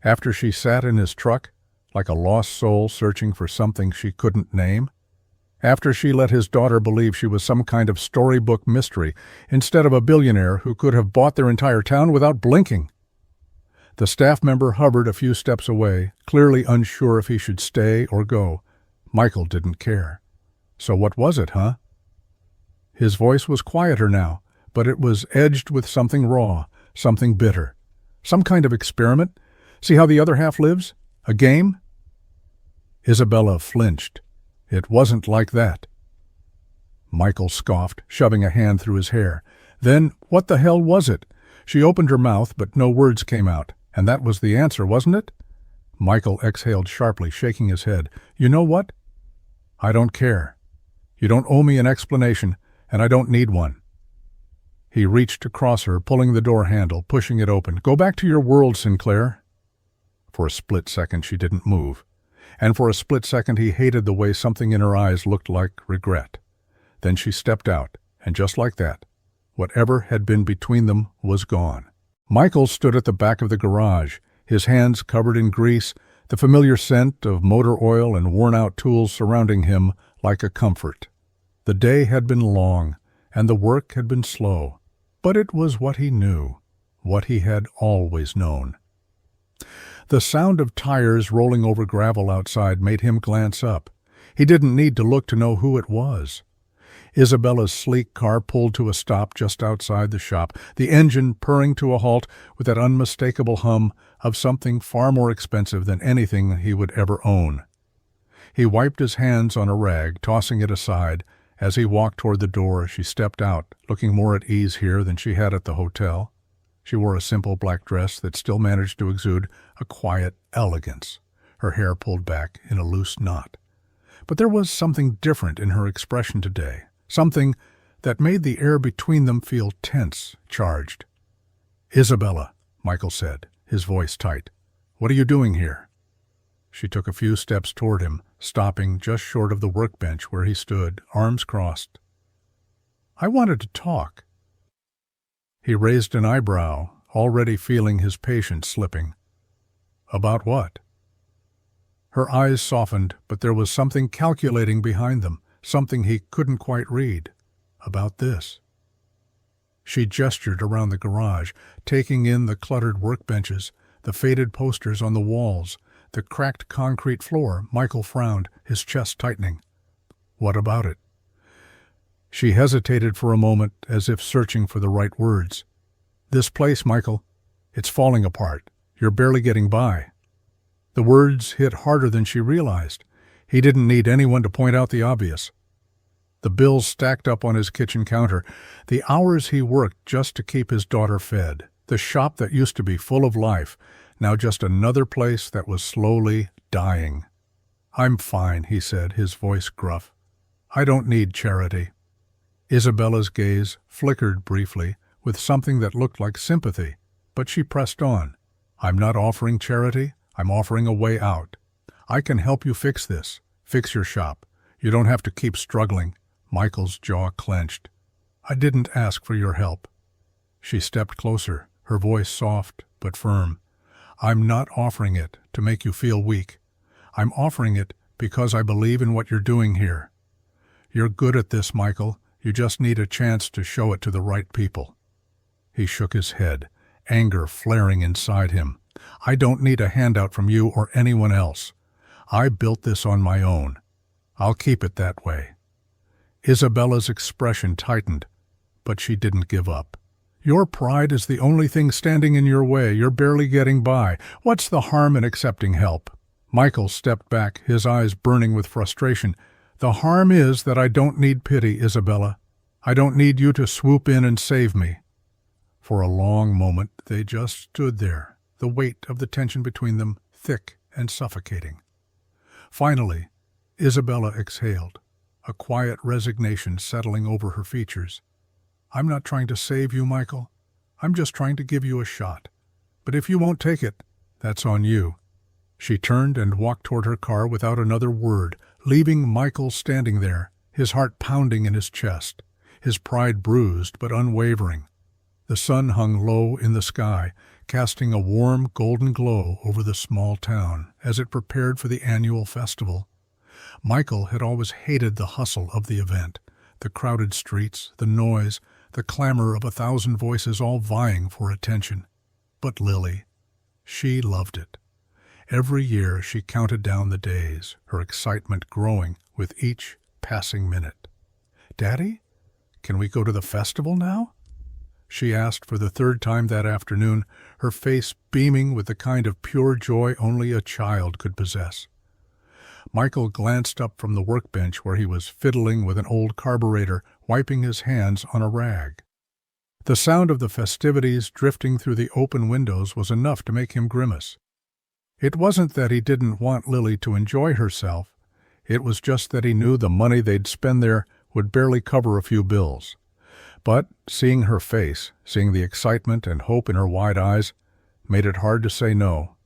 After she sat in his truck, like a lost soul searching for something she couldn't name? After she let his daughter believe she was some kind of storybook mystery instead of a billionaire who could have bought their entire town without blinking? The staff member hovered a few steps away, clearly unsure if he should stay or go. Michael didn't care. So what was it, huh? His voice was quieter now, but it was edged with something raw, something bitter. Some kind of experiment? See how the other half lives? A game? Isabella flinched. It wasn't like that. Michael scoffed, shoving a hand through his hair. Then, what the hell was it? She opened her mouth, but no words came out. And that was the answer, wasn't it? Michael exhaled sharply, shaking his head. "You know what? I don't care. You don't owe me an explanation, and I don't need one." He reached across her, pulling the door handle, pushing it open. "Go back to your world, Sinclair." For a split second she didn't move, and for a split second he hated the way something in her eyes looked like regret. Then she stepped out, and just like that, whatever had been between them was gone. Michael stood at the back of the garage, his hands covered in grease, the familiar scent of motor oil and worn-out tools surrounding him like a comfort. The day had been long, and the work had been slow, but it was what he knew, what he had always known. The sound of tires rolling over gravel outside made him glance up. He didn't need to look to know who it was. Isabella's sleek car pulled to a stop just outside the shop, the engine purring to a halt with that unmistakable hum of something far more expensive than anything he would ever own. He wiped his hands on a rag, tossing it aside. As he walked toward the door, she stepped out, looking more at ease here than she had at the hotel. She wore a simple black dress that still managed to exude a quiet elegance, her hair pulled back in a loose knot. But there was something different in her expression today, something that made the air between them feel tense, charged. "Isabella," Michael said, his voice tight, "what are you doing here?" She took a few steps toward him, stopping just short of the workbench where he stood, arms crossed. "I wanted to talk." He raised an eyebrow, already feeling his patience slipping. "About what?" Her eyes softened, but there was something calculating behind them, something he couldn't quite read. "About this." She gestured around the garage, taking in the cluttered workbenches, the faded posters on the walls, the cracked concrete floor. Michael frowned, his chest tightening. "What about it?" She hesitated for a moment, as if searching for the right words. "This place, Michael, it's falling apart. You're barely getting by." The words hit harder than she realized. He didn't need anyone to point out the obvious. The bills stacked up on his kitchen counter, the hours he worked just to keep his daughter fed, the shop that used to be full of life, now just another place that was slowly dying. "I'm fine," he said, his voice gruff. "I don't need charity." Isabella's gaze flickered briefly with something that looked like sympathy, but she pressed on. "I'm not offering charity. I'm offering a way out. I can help you fix this. Fix your shop. You don't have to keep struggling." Michael's jaw clenched. "I didn't ask for your help." She stepped closer, her voice soft but firm. "I'm not offering it to make you feel weak. I'm offering it because I believe in what you're doing here. You're good at this, Michael. You just need a chance to show it to the right people." He shook his head, anger flaring inside him. "I don't need a handout from you or anyone else. I built this on my own. I'll keep it that way." Isabella's expression tightened, but she didn't give up. "Your pride is the only thing standing in your way. You're barely getting by. What's the harm in accepting help?" Michael stepped back, his eyes burning with frustration. "The harm is that I don't need pity, Isabella. I don't need you to swoop in and save me." For a long moment they just stood there, the weight of the tension between them thick and suffocating. Finally, Isabella exhaled, a quiet resignation settling over her features. "I'm not trying to save you, Michael. I'm just trying to give you a shot. But if you won't take it, that's on you." She turned and walked toward her car without another word, leaving Michael standing there, his heart pounding in his chest, his pride bruised but unwavering. The sun hung low in the sky, casting a warm golden glow over the small town as it prepared for the annual festival. Michael had always hated the hustle of the event, the crowded streets, the noise, the clamor of 1,000 voices all vying for attention. But Lily, she loved it. Every year she counted down the days, her excitement growing with each passing minute. "Daddy, can we go to the festival now?" she asked for the third time that afternoon, her face beaming with the kind of pure joy only a child could possess. Michael glanced up from the workbench where he was fiddling with an old carburetor, wiping his hands on a rag. The sound of the festivities drifting through the open windows was enough to make him grimace. It wasn't that he didn't want Lily to enjoy herself. It was just that he knew the money they'd spend there would barely cover a few bills. But seeing her face, seeing the excitement and hope in her wide eyes, made it hard to say no.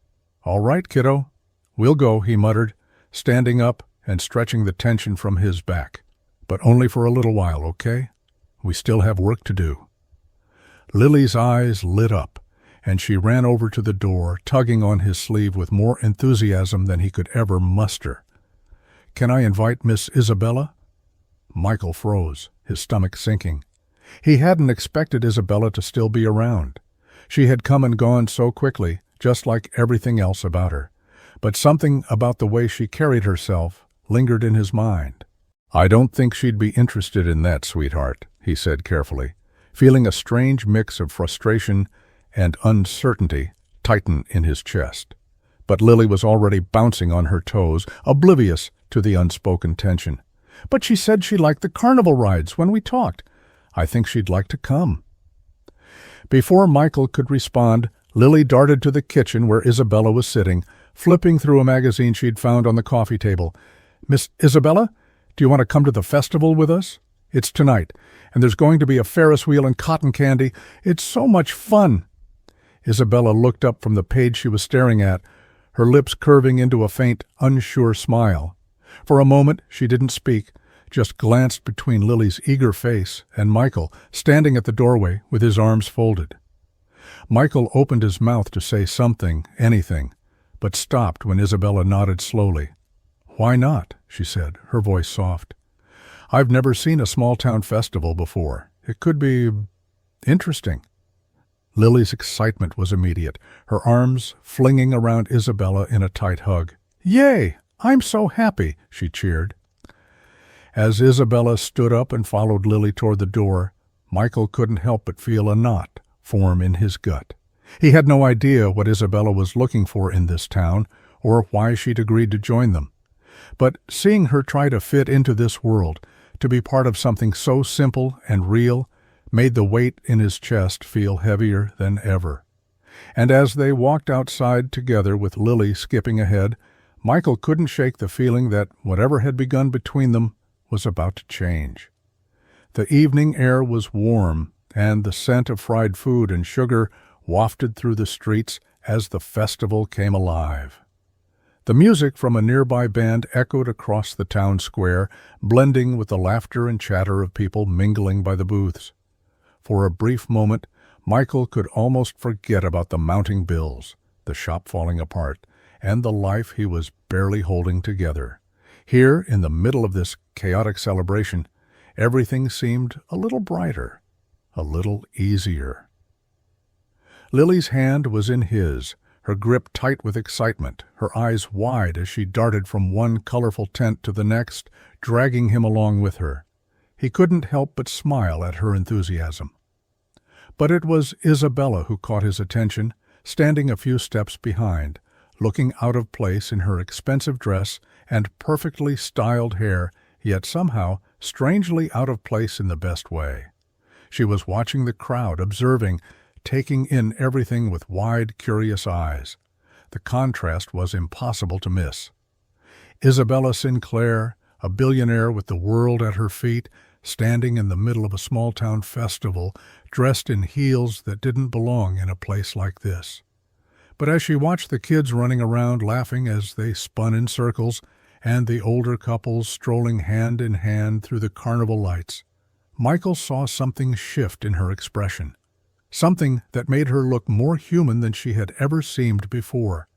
"All right, kiddo. We'll go," he muttered, standing up and stretching the tension from his back. "But only for a little while, okay? We still have work to do." Lily's eyes lit up, and she ran over to the door, tugging on his sleeve with more enthusiasm than he could ever muster. "Can I invite Miss Isabella?" Michael froze, his stomach sinking. He hadn't expected Isabella to still be around. She had come and gone so quickly, just like everything else about her. But something about the way she carried herself lingered in his mind. "I don't think she'd be interested in that, sweetheart," he said carefully, feeling a strange mix of frustration and uncertainty tighten in his chest. But Lily was already bouncing on her toes, oblivious to the unspoken tension. "But she said she liked the carnival rides when we talked. I think she'd like to come." Before Michael could respond, Lily darted to the kitchen where Isabella was sitting, flipping through a magazine she'd found on the coffee table. "Miss Isabella, do you want to come to the festival with us? It's tonight, and there's going to be a Ferris wheel and cotton candy. It's so much fun." Isabella looked up from the page she was staring at, her lips curving into a faint, unsure smile. For a moment she didn't speak, just glanced between Lily's eager face and Michael, standing at the doorway with his arms folded. Michael opened his mouth to say something, anything, but stopped when Isabella nodded slowly. "Why not?" she said, her voice soft. "I've never seen a small-town festival before. It could be interesting." Lily's excitement was immediate, her arms flinging around Isabella in a tight hug. "Yay! I'm so happy!" she cheered. As Isabella stood up and followed Lily toward the door, Michael couldn't help but feel a knot form in his gut. He had no idea what Isabella was looking for in this town, or why she'd agreed to join them. But seeing her try to fit into this world, to be part of something so simple and real, made the weight in his chest feel heavier than ever. And as they walked outside together with Lily skipping ahead, Michael couldn't shake the feeling that whatever had begun between them was about to change. The evening air was warm, and the scent of fried food and sugar wafted through the streets as the festival came alive. The music from a nearby band echoed across the town square, blending with the laughter and chatter of people mingling by the booths. For a brief moment, Michael could almost forget about the mounting bills, the shop falling apart, and the life he was barely holding together. Here, in the middle of this chaotic celebration, everything seemed a little brighter, a little easier. Lily's hand was in his, her grip tight with excitement, her eyes wide as she darted from one colorful tent to the next, dragging him along with her. He couldn't help but smile at her enthusiasm. But it was Isabella who caught his attention, standing a few steps behind, looking out of place in her expensive dress and perfectly styled hair, yet somehow strangely out of place in the best way. She was watching the crowd, observing, taking in everything with wide, curious eyes. The contrast was impossible to miss. Isabella Sinclair, a billionaire with the world at her feet, standing in the middle of a small-town festival, dressed in heels that didn't belong in a place like this. But as she watched the kids running around laughing as they spun in circles, and the older couples strolling hand in hand through the carnival lights, Michael saw something shift in her expression. Something that made her look more human than she had ever seemed before.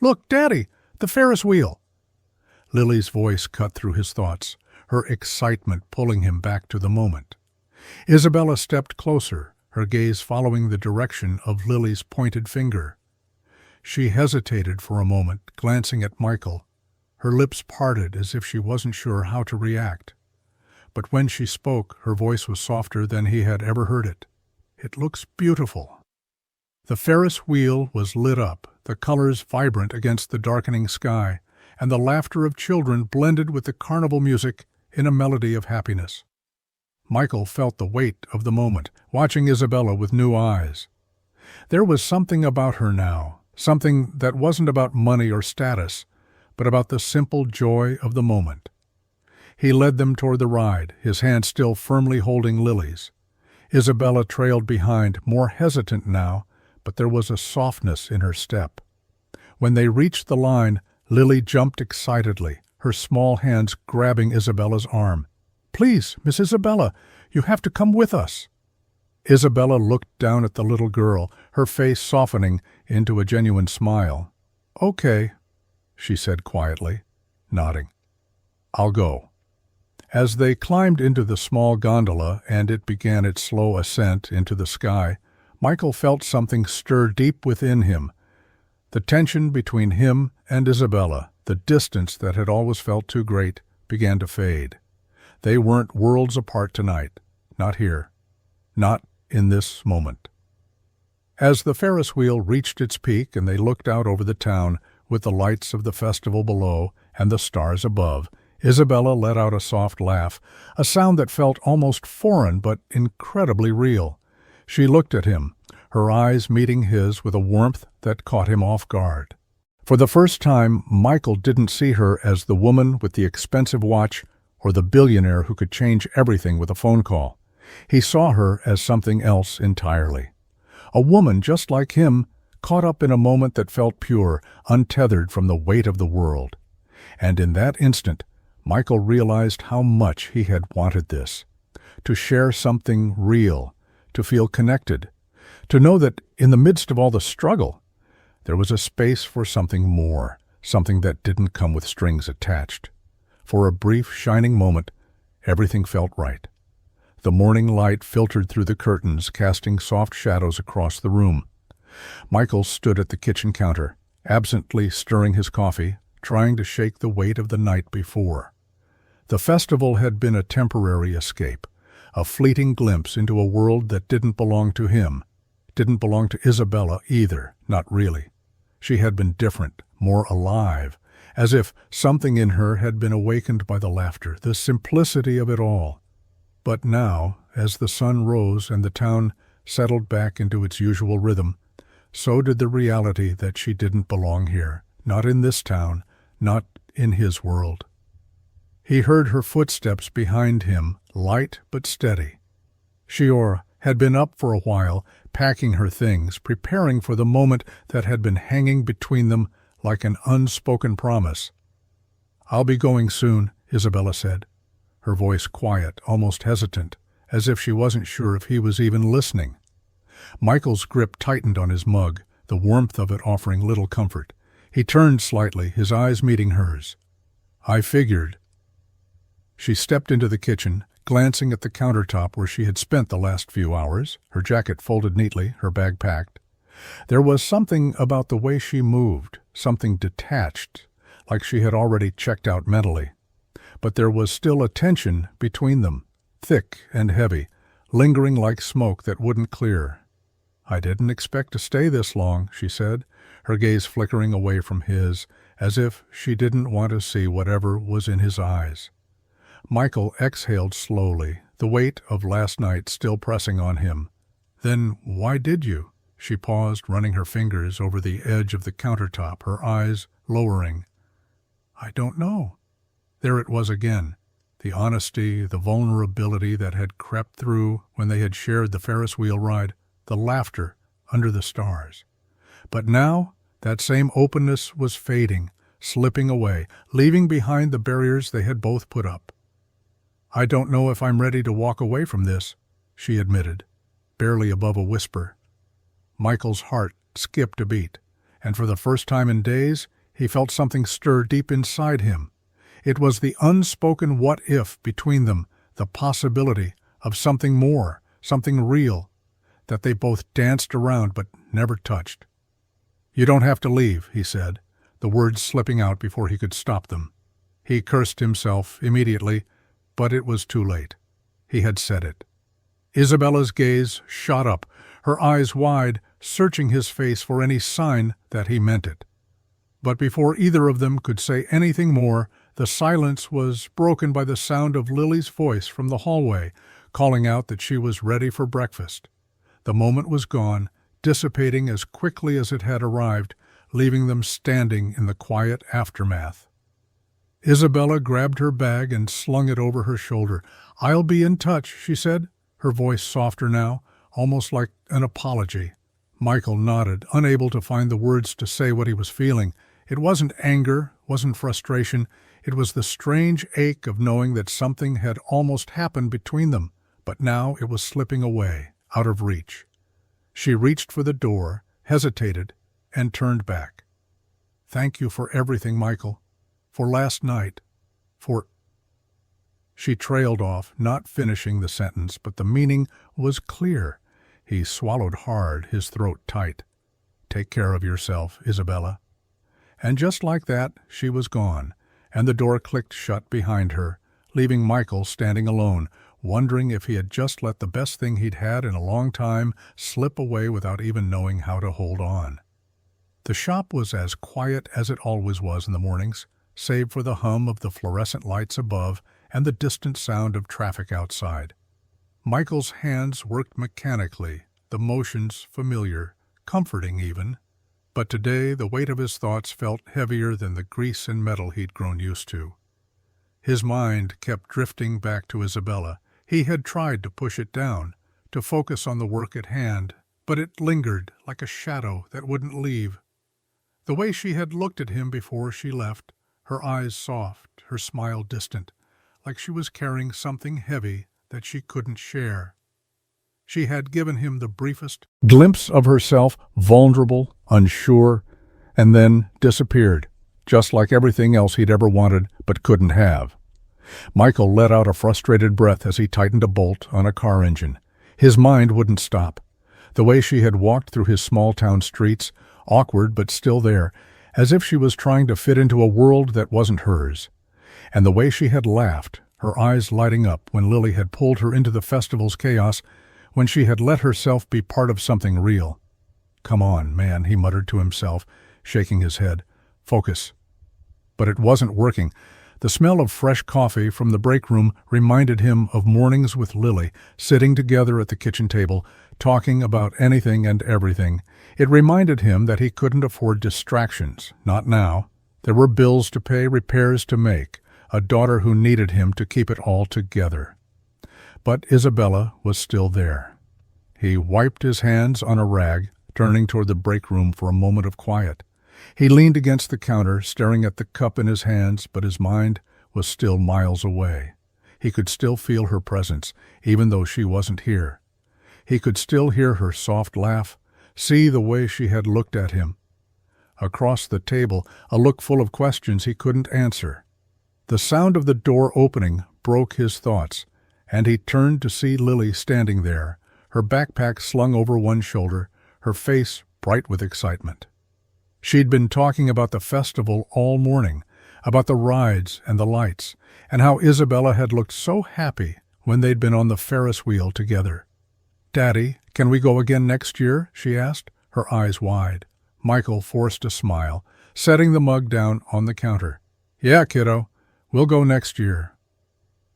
"Look, Daddy, the Ferris wheel!" Lily's voice cut through his thoughts, her excitement pulling him back to the moment. Isabella stepped closer, her gaze following the direction of Lily's pointed finger. She hesitated for a moment, glancing at Michael. Her lips parted as if she wasn't sure how to react. But when she spoke, her voice was softer than he had ever heard it. "It looks beautiful." The Ferris wheel was lit up, the colors vibrant against the darkening sky, and the laughter of children blended with the carnival music in a melody of happiness. Michael felt the weight of the moment, watching Isabella with new eyes. There was something about her now, something that wasn't about money or status, but about the simple joy of the moment. He led them toward the ride, his hand still firmly holding Lily's. Isabella trailed behind, more hesitant now, but there was a softness in her step. When they reached the line, Lily jumped excitedly, her small hands grabbing Isabella's arm. "Please, Miss Isabella, you have to come with us." Isabella looked down at the little girl, her face softening into a genuine smile. "Okay," she said quietly, nodding. "I'll go." As they climbed into the small gondola and it began its slow ascent into the sky, Michael felt something stir deep within him. The tension between him and Isabella, the distance that had always felt too great, began to fade. They weren't worlds apart tonight, not here, not in this moment. As the Ferris wheel reached its peak and they looked out over the town with the lights of the festival below and the stars above, Isabella let out a soft laugh, a sound that felt almost foreign but incredibly real. She looked at him, her eyes meeting his with a warmth that caught him off guard. For the first time, Michael didn't see her as the woman with the expensive watch or the billionaire who could change everything with a phone call. He saw her as something else entirely. A woman just like him, caught up in a moment that felt pure, untethered from the weight of the world. And in that instant, Michael realized how much he had wanted this. To share something real, to feel connected, to know that in the midst of all the struggle, there was a space for something more, something that didn't come with strings attached. For a brief, shining moment, everything felt right. The morning light filtered through the curtains, casting soft shadows across the room. Michael stood at the kitchen counter, absently stirring his coffee, trying to shake the weight of the night before. The festival had been a temporary escape, a fleeting glimpse into a world that didn't belong to him, didn't belong to Isabella either, not really. She had been different, more alive, as if something in her had been awakened by the laughter, the simplicity of it all. But now, as the sun rose and the town settled back into its usual rhythm, so did the reality that she didn't belong here, not in this town, not in his world. He heard her footsteps behind him, light but steady. "Shiora, had been up for a while, packing her things, preparing for the moment that had been hanging between them like an unspoken promise. "I'll be going soon," Isabella said, her voice quiet, almost hesitant, as if she wasn't sure if he was even listening. Michael's grip tightened on his mug, the warmth of it offering little comfort. He turned slightly, his eyes meeting hers. "I figured." She stepped into the kitchen, glancing at the countertop where she had spent the last few hours, her jacket folded neatly, her bag packed. There was something about the way she moved, something detached, like she had already checked out mentally. But there was still a tension between them, thick and heavy, lingering like smoke that wouldn't clear. "I didn't expect to stay this long," she said, her gaze flickering away from his, as if she didn't want to see whatever was in his eyes. Michael exhaled slowly, the weight of last night still pressing on him. "Then why did you?" She paused, running her fingers over the edge of the countertop, her eyes lowering. "I don't know." There it was again, the honesty, the vulnerability that had crept through when they had shared the Ferris wheel ride, the laughter under the stars. But now that same openness was fading, slipping away, leaving behind the barriers they had both put up. "I don't know if I'm ready to walk away from this," she admitted, barely above a whisper. Michael's heart skipped a beat, and for the first time in days, he felt something stir deep inside him. It was the unspoken what-if between them, the possibility of something more, something real, that they both danced around but never touched. "You don't have to leave," he said, the words slipping out before he could stop them. He cursed himself immediately, but it was too late. He had said it. Isabella's gaze shot up, her eyes wide, searching his face for any sign that he meant it. But before either of them could say anything more, the silence was broken by the sound of Lily's voice from the hallway, calling out that she was ready for breakfast. The moment was gone, dissipating as quickly as it had arrived, leaving them standing in the quiet aftermath. Isabella grabbed her bag and slung it over her shoulder. "I'll be in touch," she said, her voice softer now, almost like an apology. Michael nodded, unable to find the words to say what he was feeling. It wasn't anger, wasn't frustration. It was the strange ache of knowing that something had almost happened between them, but now it was slipping away, out of reach. She reached for the door, hesitated, and turned back. "Thank you for everything, Michael. For last night. For—" She trailed off, not finishing the sentence, but the meaning was clear. He swallowed hard, his throat tight. "Take care of yourself, Isabella." And just like that, she was gone, and the door clicked shut behind her, leaving Michael standing alone, wondering if he had just let the best thing he'd had in a long time slip away without even knowing how to hold on. The shop was as quiet as it always was in the mornings, save for the hum of the fluorescent lights above and the distant sound of traffic outside. Michael's hands worked mechanically, the motions familiar, comforting even. But today the weight of his thoughts felt heavier than the grease and metal he'd grown used to. His mind kept drifting back to Isabella. He had tried to push it down, to focus on the work at hand, but it lingered like a shadow that wouldn't leave. The way she had looked at him before she left, her eyes soft, her smile distant, like she was carrying something heavy that she couldn't share. She had given him the briefest glimpse of herself, vulnerable, unsure, and then disappeared, just like everything else he'd ever wanted but couldn't have. Michael let out a frustrated breath as he tightened a bolt on a car engine. His mind wouldn't stop. The way she had walked through his small-town streets, awkward but still there, as if she was trying to fit into a world that wasn't hers. And the way she had laughed, her eyes lighting up when Lily had pulled her into the festival's chaos, when she had let herself be part of something real. "Come on, man," he muttered to himself, shaking his head. "Focus." But it wasn't working. The smell of fresh coffee from the break room reminded him of mornings with Lily, sitting together at the kitchen table, talking about anything and everything. It reminded him that he couldn't afford distractions, not now. There were bills to pay, repairs to make, a daughter who needed him to keep it all together. But Isabella was still there. He wiped his hands on a rag, turning toward the break room for a moment of quiet. He leaned against the counter, staring at the cup in his hands, but his mind was still miles away. He could still feel her presence, even though she wasn't here. He could still hear her soft laugh, see the way she had looked at him. Across the table, a look full of questions he couldn't answer. The sound of the door opening broke his thoughts, and he turned to see Lily standing there, her backpack slung over one shoulder, her face bright with excitement. She'd been talking about the festival all morning, about the rides and the lights, and how Isabella had looked so happy when they'd been on the Ferris wheel together. "Daddy, can we go again next year?" she asked, her eyes wide. Michael forced a smile, setting the mug down on the counter. "Yeah, kiddo, we'll go next year."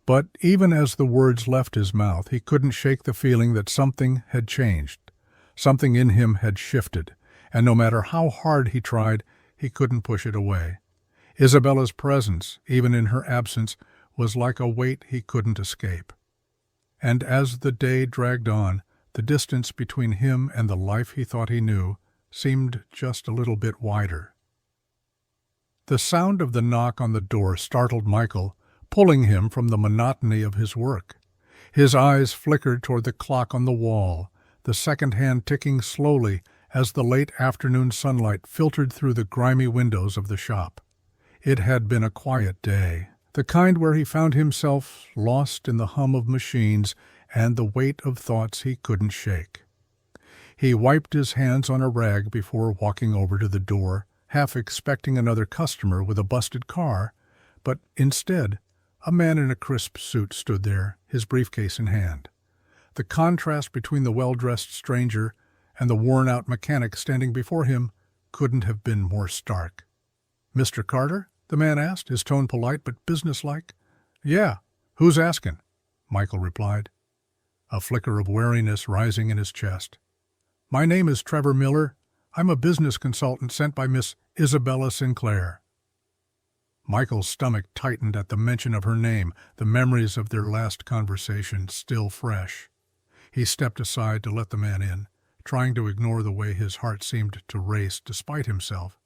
But even as the words left his mouth, he couldn't shake the feeling that something had changed. Something in him had shifted, and no matter how hard he tried, he couldn't push it away. Isabella's presence, even in her absence, was like a weight he couldn't escape. And as the day dragged on, the distance between him and the life he thought he knew seemed just a little bit wider. The sound of the knock on the door startled Michael, pulling him from the monotony of his work. His eyes flickered toward the clock on the wall, the second hand ticking slowly as the late afternoon sunlight filtered through the grimy windows of the shop. It had been a quiet day, the kind where he found himself lost in the hum of machines and the weight of thoughts he couldn't shake. He wiped his hands on a rag before walking over to the door, half expecting another customer with a busted car, but instead, a man in a crisp suit stood there, his briefcase in hand. The contrast between the well-dressed stranger and the worn-out mechanic standing before him couldn't have been more stark. "Mr. Carter?" the man asked, his tone polite but businesslike. "Yeah, who's asking?" Michael replied, a flicker of wariness rising in his chest. "My name is Trevor Miller. I'm a business consultant sent by Miss Isabella Sinclair." Michael's stomach tightened at the mention of her name, the memories of their last conversation still fresh. He stepped aside to let the man in, trying to ignore the way his heart seemed to race despite himself.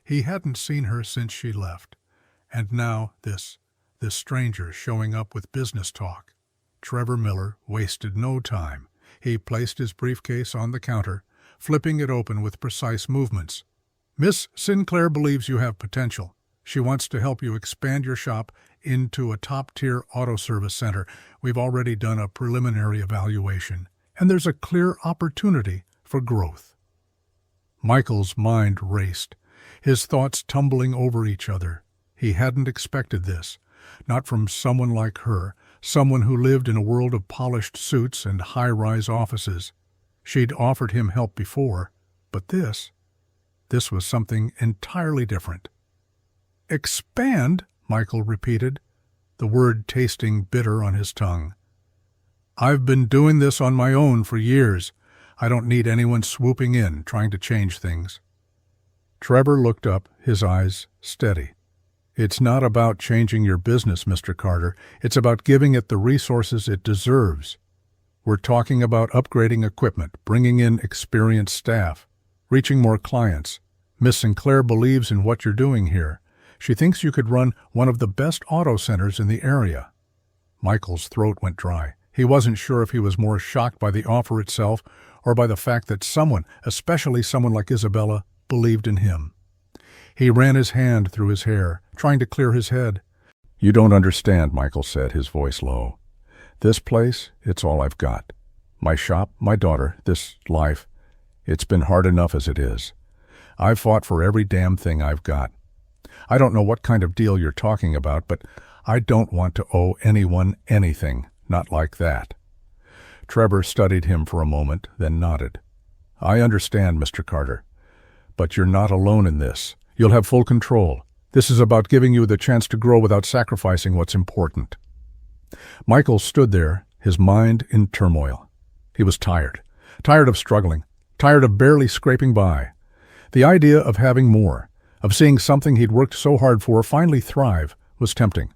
He hadn't seen her since she left, and now this stranger showing up with business talk. Trevor Miller wasted no time. He placed his briefcase on the counter, flipping it open with precise movements. "Miss Sinclair believes you have potential. She wants to help you expand your shop into a top-tier auto service center. We've already done a preliminary evaluation, and there's a clear opportunity for growth." Michael's mind raced, his thoughts tumbling over each other. He hadn't expected this, not from someone like her, someone who lived in a world of polished suits and high-rise offices. She'd offered him help before, but this was something entirely different. "Expand?" Michael repeated, the word tasting bitter on his tongue. "I've been doing this on my own for years. I don't need anyone swooping in, trying to change things." Trevor looked up, his eyes steady. "It's not about changing your business, Mr. Carter. It's about giving it the resources it deserves. We're talking about upgrading equipment, bringing in experienced staff, reaching more clients. Miss Sinclair believes in what you're doing here. She thinks you could run one of the best auto centers in the area." Michael's throat went dry. He wasn't sure if he was more shocked by the offer itself or by the fact that someone, especially someone like Isabella, believed in him. He ran his hand through his hair, trying to clear his head. "You don't understand," Michael said, his voice low. "This place, it's all I've got. My shop, my daughter, this life. It's been hard enough as it is. I've fought for every damn thing I've got. I don't know what kind of deal you're talking about, but I don't want to owe anyone anything, not like that." Trevor studied him for a moment, then nodded. "I understand, Mr. Carter. But you're not alone in this. You'll have full control. This is about giving you the chance to grow without sacrificing what's important." Michael stood there, his mind in turmoil. He was tired of struggling, tired of barely scraping by. The idea of having more, of seeing something he'd worked so hard for finally thrive, was tempting.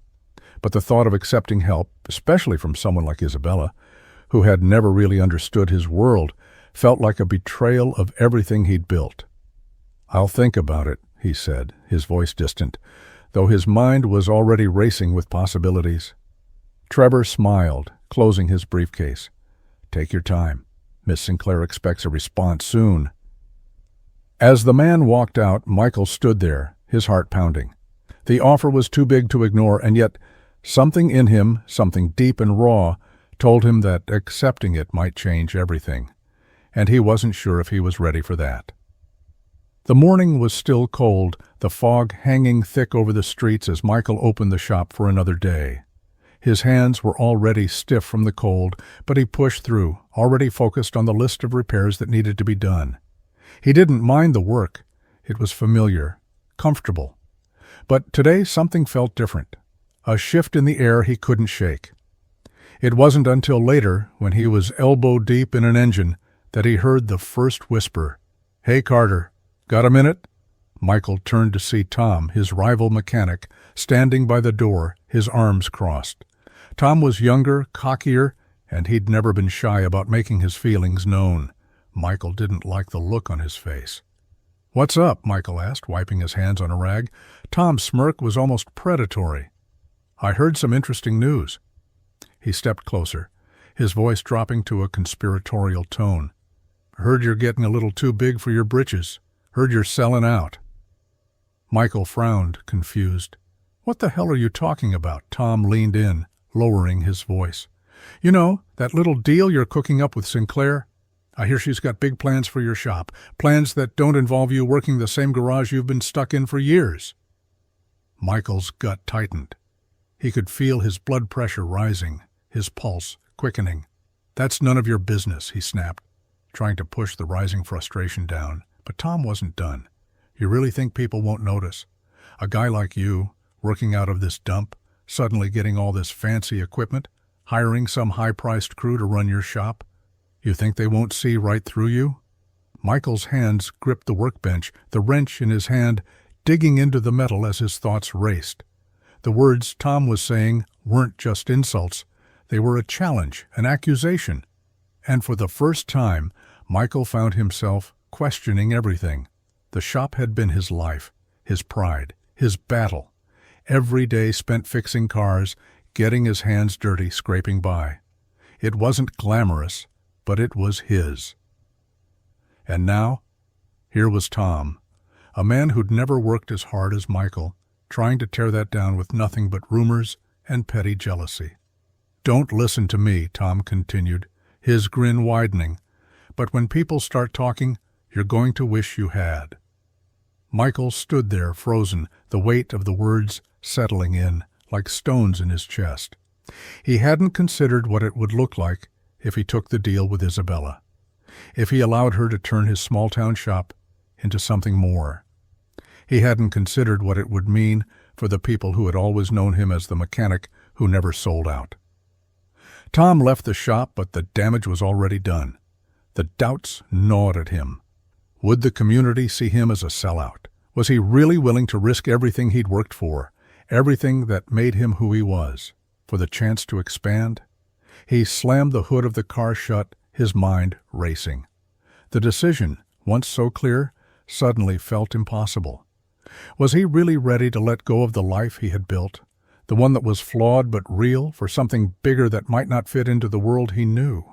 But the thought of accepting help, especially from someone like Isabella, who had never really understood his world, felt like a betrayal of everything he'd built. "I'll think about it," he said, his voice distant, though his mind was already racing with possibilities. Trevor smiled, closing his briefcase. "Take your time. Miss Sinclair expects a response soon." As the man walked out, Michael stood there, his heart pounding. The offer was too big to ignore, and yet something in him, something deep and raw, told him that accepting it might change everything, and he wasn't sure if he was ready for that. The morning was still cold, the fog hanging thick over the streets as Michael opened the shop for another day. His hands were already stiff from the cold, but he pushed through, already focused on the list of repairs that needed to be done. He didn't mind the work. It was familiar, comfortable. But today something felt different, a shift in the air he couldn't shake. It wasn't until later, when he was elbow-deep in an engine, that he heard the first whisper, "Hey, Carter, got a minute?" Michael turned to see Tom, his rival mechanic, standing by the door, his arms crossed. Tom was younger, cockier, and he'd never been shy about making his feelings known. Michael didn't like the look on his face. "What's up?" Michael asked, wiping his hands on a rag. Tom's smirk was almost predatory. "I heard some interesting news." He stepped closer, his voice dropping to a conspiratorial tone. "Heard you're getting a little too big for your britches. Heard you're selling out." Michael frowned, confused. "What the hell are you talking about?" Tom leaned in, lowering his voice. "You know, that little deal you're cooking up with Sinclair? I hear she's got big plans for your shop, plans that don't involve you working the same garage you've been stuck in for years." Michael's gut tightened. He could feel his blood pressure rising, his pulse quickening. "That's none of your business," he snapped, trying to push the rising frustration down. But Tom wasn't done. "You really think people won't notice? A guy like you, working out of this dump, suddenly getting all this fancy equipment, hiring some high-priced crew to run your shop? You think they won't see right through you?" Michael's hands gripped the workbench, the wrench in his hand digging into the metal as his thoughts raced. The words Tom was saying weren't just insults. They were a challenge, an accusation. And for the first time, Michael found himself questioning everything. The shop had been his life, his pride, his battle. Every day spent fixing cars, getting his hands dirty, scraping by. It wasn't glamorous, but it was his. And now, here was Tom, a man who'd never worked as hard as Michael, trying to tear that down with nothing but rumors and petty jealousy. "Don't listen to me," Tom continued, his grin widening. "But when people start talking, you're going to wish you had." Michael stood there frozen, the weight of the words settling in, like stones in his chest. He hadn't considered what it would look like if he took the deal with Isabella, if he allowed her to turn his small-town shop into something more. He hadn't considered what it would mean for the people who had always known him as the mechanic who never sold out. Tom left the shop, but the damage was already done. The doubts gnawed at him. Would the community see him as a sellout? Was he really willing to risk everything he'd worked for, everything that made him who he was, for the chance to expand? He slammed the hood of the car shut, his mind racing. The decision, once so clear, suddenly felt impossible. Was he really ready to let go of the life he had built, the one that was flawed but real, for something bigger that might not fit into the world he knew?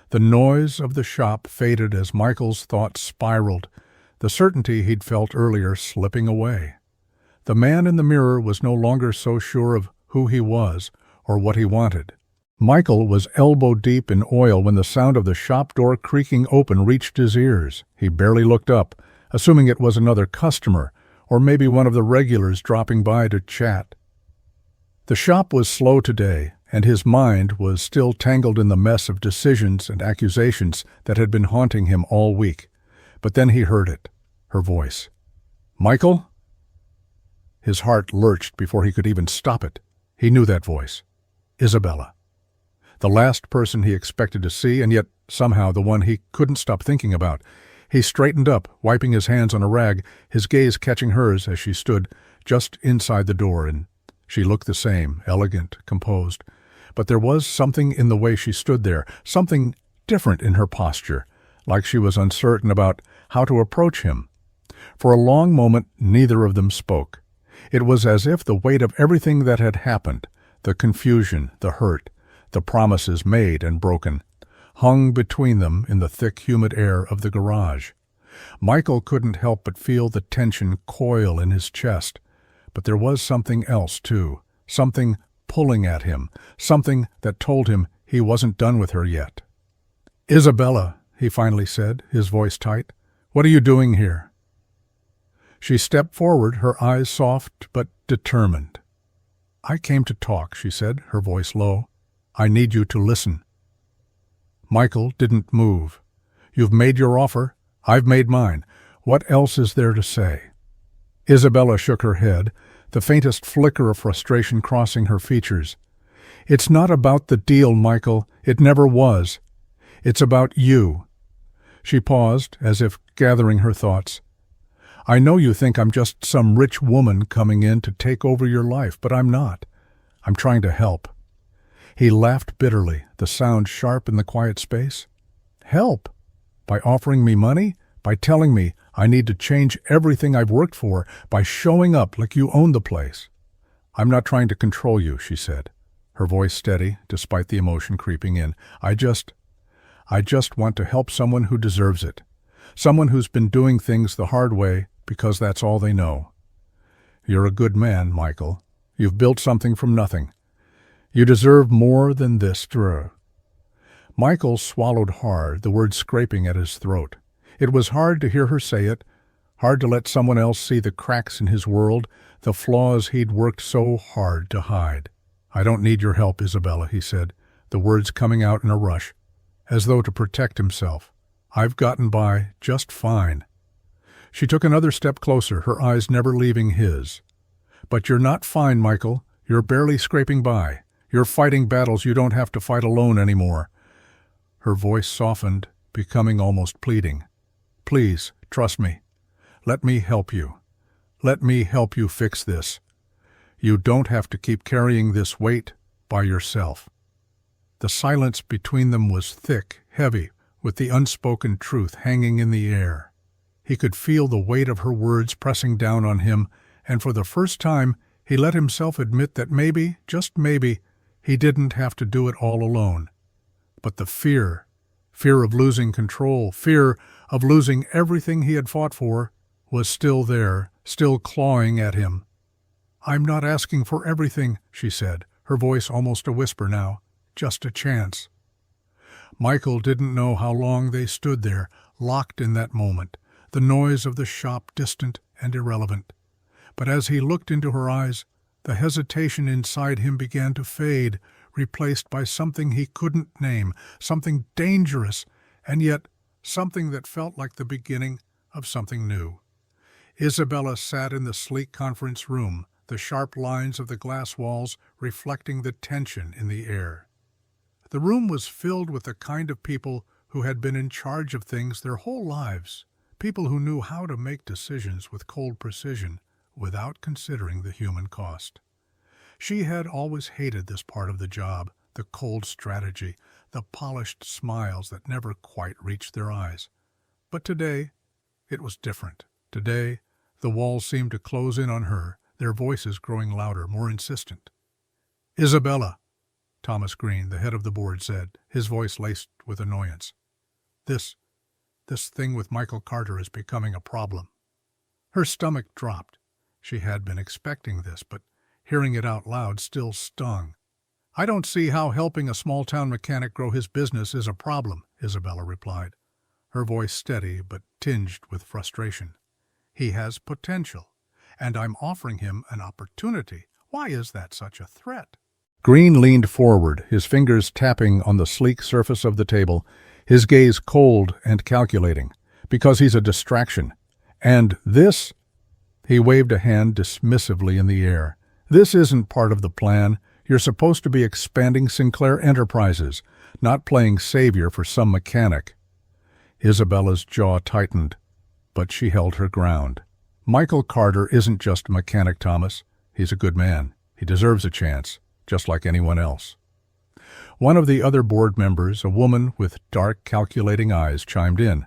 The noise of the shop faded as Michael's thoughts spiraled, the certainty he'd felt earlier slipping away. The man in the mirror was no longer so sure of who he was or what he wanted. Michael was elbow-deep in oil when the sound of the shop door creaking open reached his ears. He barely looked up, assuming it was another customer, or maybe one of the regulars dropping by to chat. The shop was slow today, and his mind was still tangled in the mess of decisions and accusations that had been haunting him all week. But then he heard it, her voice. "Michael?" His heart lurched before he could even stop it. He knew that voice. Isabella. The last person he expected to see, and yet somehow the one he couldn't stop thinking about. He straightened up, wiping his hands on a rag, his gaze catching hers as she stood just inside the door, and she looked the same, elegant, composed. But there was something in the way she stood there, something different in her posture, like she was uncertain about how to approach him. For a long moment, neither of them spoke. It was as if the weight of everything that had happened, the confusion, the hurt, the promises made and broken, hung between them in the thick, humid air of the garage. Michael couldn't help but feel the tension coil in his chest. But there was something else, too, something pulling at him, something that told him he wasn't done with her yet. "Isabella," he finally said, his voice tight, "what are you doing here?" She stepped forward, her eyes soft but determined. "I came to talk," she said, her voice low. "I need you to listen." Michael didn't move. "You've made your offer. I've made mine. What else is there to say?" Isabella shook her head, the faintest flicker of frustration crossing her features. "It's not about the deal, Michael. It never was. It's about you." She paused, as if gathering her thoughts. "I know you think I'm just some rich woman coming in to take over your life, but I'm not. I'm trying to help." He laughed bitterly, the sound sharp in the quiet space. "Help? By offering me money? By telling me I need to change everything I've worked for? By showing up like you own the place?" "I'm not trying to control you," she said, her voice steady despite the emotion creeping in. I just want to help someone who deserves it. Someone who's been doing things the hard way because that's all they know." "You're a good man, Michael. You've built something from nothing. You deserve more than this, Drew." Michael swallowed hard, the words scraping at his throat. It was hard to hear her say it, hard to let someone else see the cracks in his world, the flaws he'd worked so hard to hide. "I don't need your help, Isabella," he said, the words coming out in a rush, as though to protect himself. "I've gotten by just fine." She took another step closer, her eyes never leaving his. "But you're not fine, Michael. You're barely scraping by. You're fighting battles you don't have to fight alone anymore." Her voice softened, becoming almost pleading. "Please, trust me. Let me help you. Let me help you fix this. You don't have to keep carrying this weight by yourself." The silence between them was thick, heavy, with the unspoken truth hanging in the air. He could feel the weight of her words pressing down on him, and for the first time he let himself admit that maybe, just maybe, he didn't have to do it all alone. But the fear of losing control, fear of losing everything he had fought for, was still there, still clawing at him. "I'm not asking for everything," she said, her voice almost a whisper now. "Just a chance." Michael didn't know how long they stood there, locked in that moment, the noise of the shop distant and irrelevant. But as he looked into her eyes, the hesitation inside him began to fade, replaced by something he couldn't name, something dangerous, and yet something that felt like the beginning of something new. Isabella sat in the sleek conference room, the sharp lines of the glass walls reflecting the tension in the air. The room was filled with the kind of people who had been in charge of things their whole lives, people who knew how to make decisions with cold precision without considering the human cost. She had always hated this part of the job, the cold strategy, the polished smiles that never quite reached their eyes. But today, it was different. Today, the walls seemed to close in on her, their voices growing louder, more insistent. "Isabella," Thomas Green, the head of the board, said, his voice laced with annoyance. This thing with Michael Carter is becoming a problem." Her stomach dropped. She had been expecting this, but hearing it out loud still stung. "I don't see how helping a small-town mechanic grow his business is a problem," Isabella replied, her voice steady but tinged with frustration. "He has potential, and I'm offering him an opportunity. Why is that such a threat?" Green leaned forward, his fingers tapping on the sleek surface of the table, his gaze cold and calculating. "Because he's a distraction. And this—" he waved a hand dismissively in the air. "This isn't part of the plan. You're supposed to be expanding Sinclair Enterprises, not playing savior for some mechanic." Isabella's jaw tightened, but she held her ground. "Michael Carter isn't just a mechanic, Thomas. He's a good man. He deserves a chance, just like anyone else." One of the other board members, a woman with dark, calculating eyes, chimed in.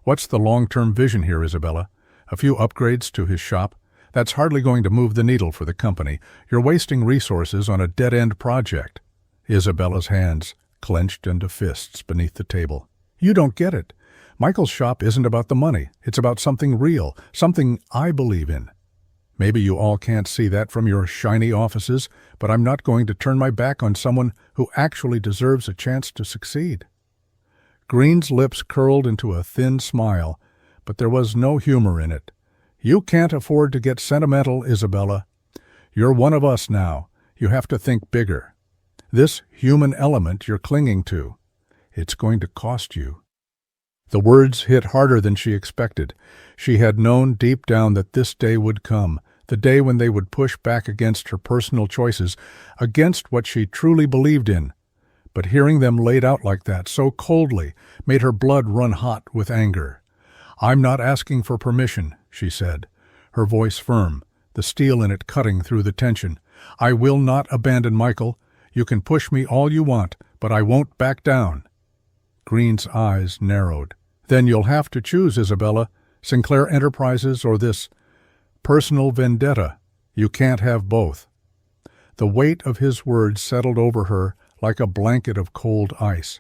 "What's the long-term vision here, Isabella? A few upgrades to his shop? That's hardly going to move the needle for the company. You're wasting resources on a dead-end project." Isabella's hands clenched into fists beneath the table. "You don't get it. Michael's shop isn't about the money. It's about something real, something I believe in. Maybe you all can't see that from your shiny offices, but I'm not going to turn my back on someone who actually deserves a chance to succeed." Green's lips curled into a thin smile, but there was no humor in it. "You can't afford to get sentimental, Isabella. You're one of us now. You have to think bigger. This human element you're clinging to, it's going to cost you." The words hit harder than she expected. She had known deep down that this day would come, the day when they would push back against her personal choices, against what she truly believed in. But hearing them laid out like that, so coldly, made her blood run hot with anger. "I'm not asking for permission," she said, her voice firm, the steel in it cutting through the tension. "I will not abandon Michael. You can push me all you want, but I won't back down." Green's eyes narrowed. "Then you'll have to choose, Isabella. Sinclair Enterprises or this personal vendetta. You can't have both." The weight of his words settled over her like a blanket of cold ice.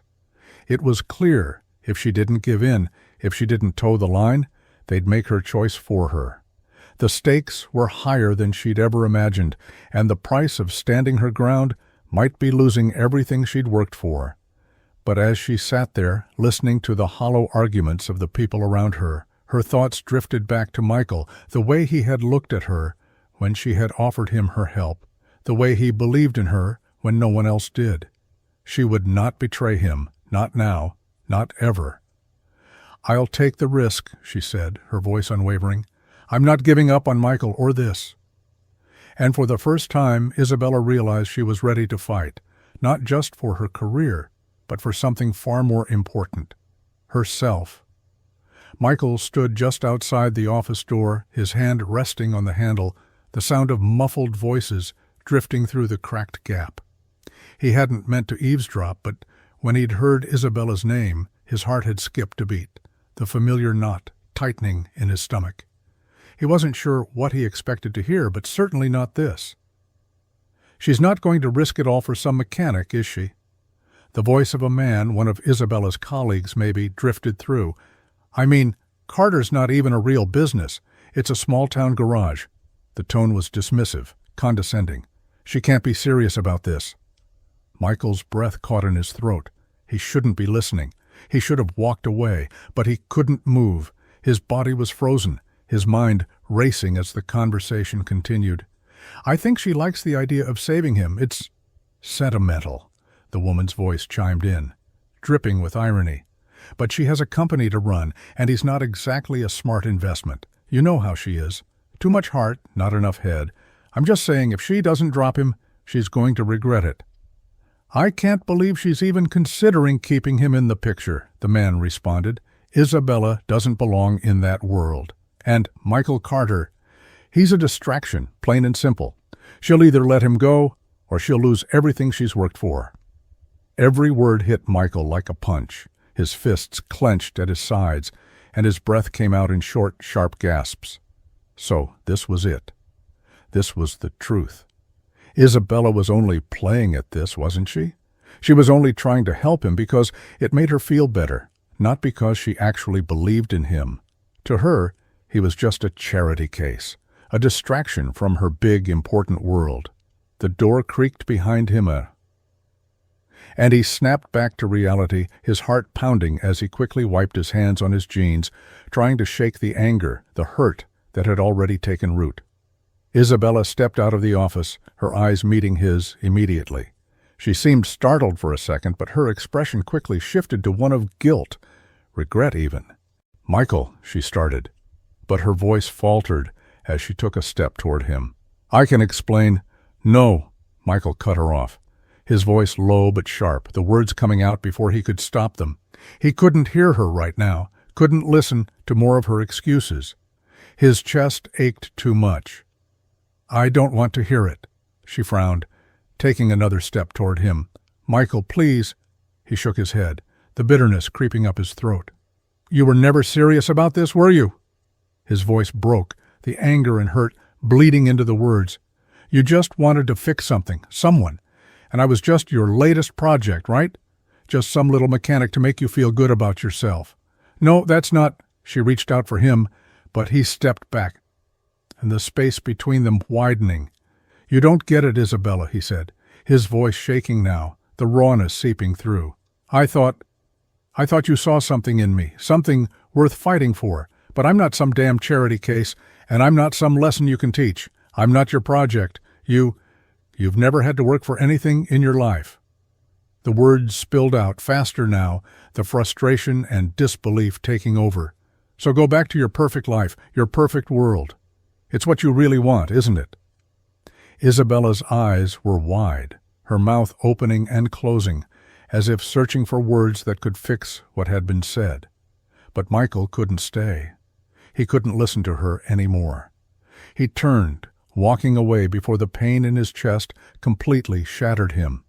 It was clear, if she didn't give in, if she didn't toe the line, they'd make her choice for her. The stakes were higher than she'd ever imagined, and the price of standing her ground might be losing everything she'd worked for. But as she sat there, listening to the hollow arguments of the people around her, her thoughts drifted back to Michael, the way he had looked at her when she had offered him her help, the way he believed in her when no one else did. She would not betray him, not now, not ever. "I'll take the risk," she said, her voice unwavering. "I'm not giving up on Michael or this." And for the first time, Isabella realized she was ready to fight, not just for her career, but for something far more important, herself. Michael stood just outside the office door, his hand resting on the handle, the sound of muffled voices drifting through the cracked gap. He hadn't meant to eavesdrop, but when he'd heard Isabella's name, his heart had skipped a beat, the familiar knot tightening in his stomach. He wasn't sure what he expected to hear, but certainly not this. "She's not going to risk it all for some mechanic, is she?" The voice of a man, one of Isabella's colleagues maybe, drifted through. "I mean, Carter's not even a real business. It's a small-town garage." The tone was dismissive, condescending. "She can't be serious about this." Michael's breath caught in his throat. He shouldn't be listening. He should have walked away, but he couldn't move. His body was frozen, his mind racing as the conversation continued. "I think she likes the idea of saving him. It's sentimental," the woman's voice chimed in, dripping with irony. "But she has a company to run, and he's not exactly a smart investment. You know how she is. Too much heart, not enough head. I'm just saying if she doesn't drop him, she's going to regret it." "I can't believe she's even considering keeping him in the picture," the man responded. "Isabella doesn't belong in that world. And Michael Carter, he's a distraction, plain and simple. She'll either let him go, or she'll lose everything she's worked for." Every word hit Michael like a punch. His fists clenched at his sides, and his breath came out in short, sharp gasps. So this was it. This was the truth. Isabella was only playing at this, wasn't she? She was only trying to help him because it made her feel better, not because she actually believed in him. To her, he was just a charity case, a distraction from her big, important world. The door creaked behind him, and he snapped back to reality, his heart pounding as he quickly wiped his hands on his jeans, trying to shake the anger, the hurt that had already taken root. Isabella stepped out of the office, her eyes meeting his immediately. She seemed startled for a second, but her expression quickly shifted to one of guilt, regret even. "Michael," she started, but her voice faltered as she took a step toward him. "I can explain." "No," Michael cut her off, his voice low but sharp, the words coming out before he could stop them. He couldn't hear her right now, couldn't listen to more of her excuses. His chest ached too much. "I don't want to hear it," she frowned, taking another step toward him. Michael, please. He shook his head, the bitterness creeping up his throat. You were never serious about this, were you? His voice broke, the anger and hurt bleeding into the words. You just wanted to fix something, someone, and I was just your latest project, right? Just some little mechanic to make you feel good about yourself. No, that's not. She reached out for him, but he stepped back, and the space between them widening. You don't get it, Isabella, he said, his voice shaking now, the rawness seeping through. I thought you saw something in me, something worth fighting for, but I'm not some damn charity case, and I'm not some lesson you can teach. I'm not your project. You've never had to work for anything in your life. The words spilled out faster now, the frustration and disbelief taking over. So go back to your perfect life, your perfect world. It's what you really want, isn't it? Isabella's eyes were wide, her mouth opening and closing, as if searching for words that could fix what had been said. But Michael couldn't stay. He couldn't listen to her anymore. He turned, walking away before the pain in his chest completely shattered him.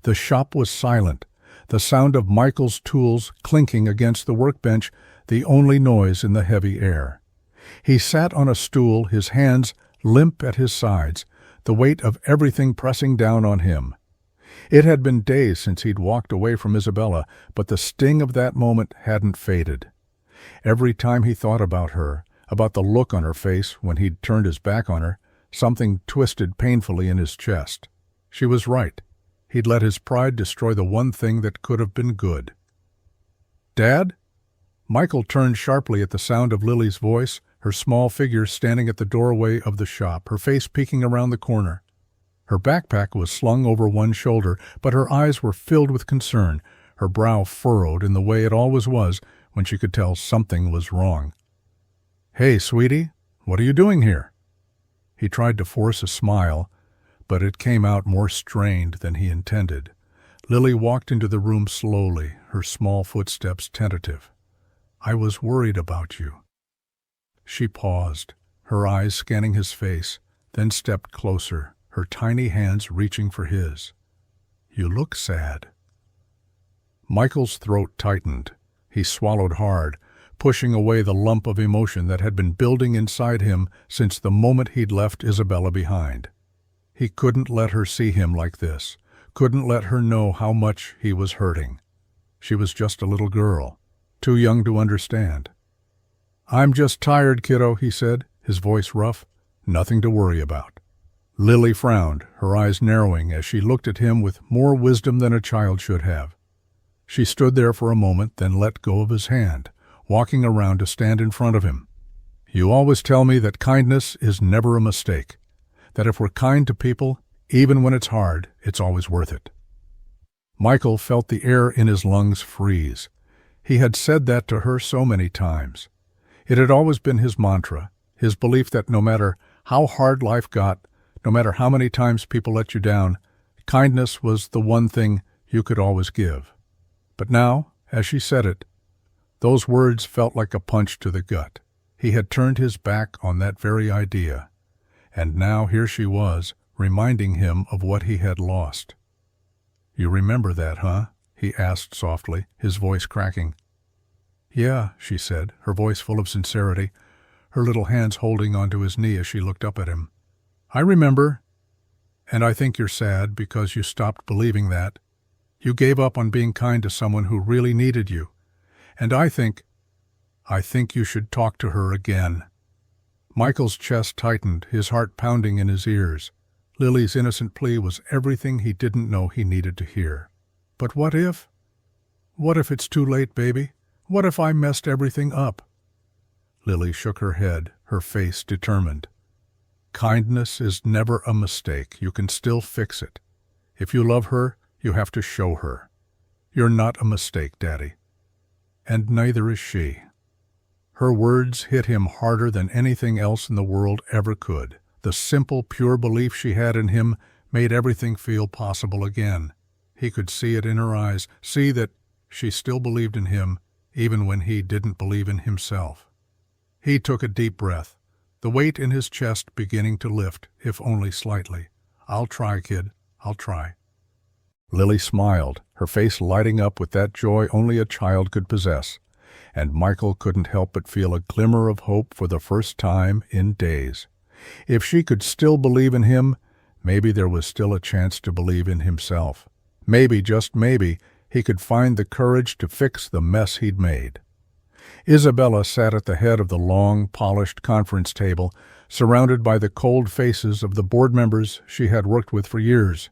The shop was silent, the sound of Michael's tools clinking against the workbench the only noise in the heavy air. He sat on a stool, his hands limp at his sides, the weight of everything pressing down on him. It had been days since he'd walked away from Isabella, but the sting of that moment hadn't faded. Every time he thought about her, about the look on her face when he'd turned his back on her, something twisted painfully in his chest. She was right. He'd let his pride destroy the one thing that could have been good. Dad? Michael turned sharply at the sound of Lily's voice, her small figure standing at the doorway of the shop, her face peeking around the corner. Her backpack was slung over one shoulder, but her eyes were filled with concern, her brow furrowed in the way it always was when she could tell something was wrong. Hey, sweetie, what are you doing here? He tried to force a smile, but it came out more strained than he intended. Lily walked into the room slowly, her small footsteps tentative. I was worried about you. She paused, her eyes scanning his face, then stepped closer, her tiny hands reaching for his. You look sad. Michael's throat tightened. He swallowed hard, pushing away the lump of emotion that had been building inside him since the moment he'd left Isabella behind. He couldn't let her see him like this, couldn't let her know how much he was hurting. She was just a little girl, too young to understand. I'm just tired, kiddo, he said, his voice rough. Nothing to worry about. Lily frowned, her eyes narrowing as she looked at him with more wisdom than a child should have. She stood there for a moment, then let go of his hand, walking around to stand in front of him. You always tell me that kindness is never a mistake, that if we're kind to people, even when it's hard, it's always worth it. Michael felt the air in his lungs freeze. He had said that to her so many times. It had always been his mantra, his belief that no matter how hard life got, no matter how many times people let you down, kindness was the one thing you could always give. But now, as she said it, those words felt like a punch to the gut. He had turned his back on that very idea. And now here she was, reminding him of what he had lost. You remember that, huh? He asked softly, his voice cracking. Yeah, she said, her voice full of sincerity, her little hands holding onto his knee as she looked up at him. I remember, and I think you're sad because you stopped believing that. You gave up on being kind to someone who really needed you. And I think you should talk to her again. Michael's chest tightened, his heart pounding in his ears. Lily's innocent plea was everything he didn't know he needed to hear. But what if? What if it's too late, baby? What if I messed everything up? Lily shook her head, her face determined. Kindness is never a mistake. You can still fix it. If you love her, you have to show her. You're not a mistake, Daddy. And neither is she. Her words hit him harder than anything else in the world ever could. The simple, pure belief she had in him made everything feel possible again. He could see it in her eyes, see that she still believed in him, even when he didn't believe in himself. He took a deep breath, the weight in his chest beginning to lift, if only slightly. I'll try, kid. I'll try. Lily smiled, her face lighting up with that joy only a child could possess, and Michael couldn't help but feel a glimmer of hope for the first time in days. If she could still believe in him, maybe there was still a chance to believe in himself. Maybe, just maybe, he could find the courage to fix the mess he'd made. Isabella sat at the head of the long, polished conference table, surrounded by the cold faces of the board members she had worked with for years.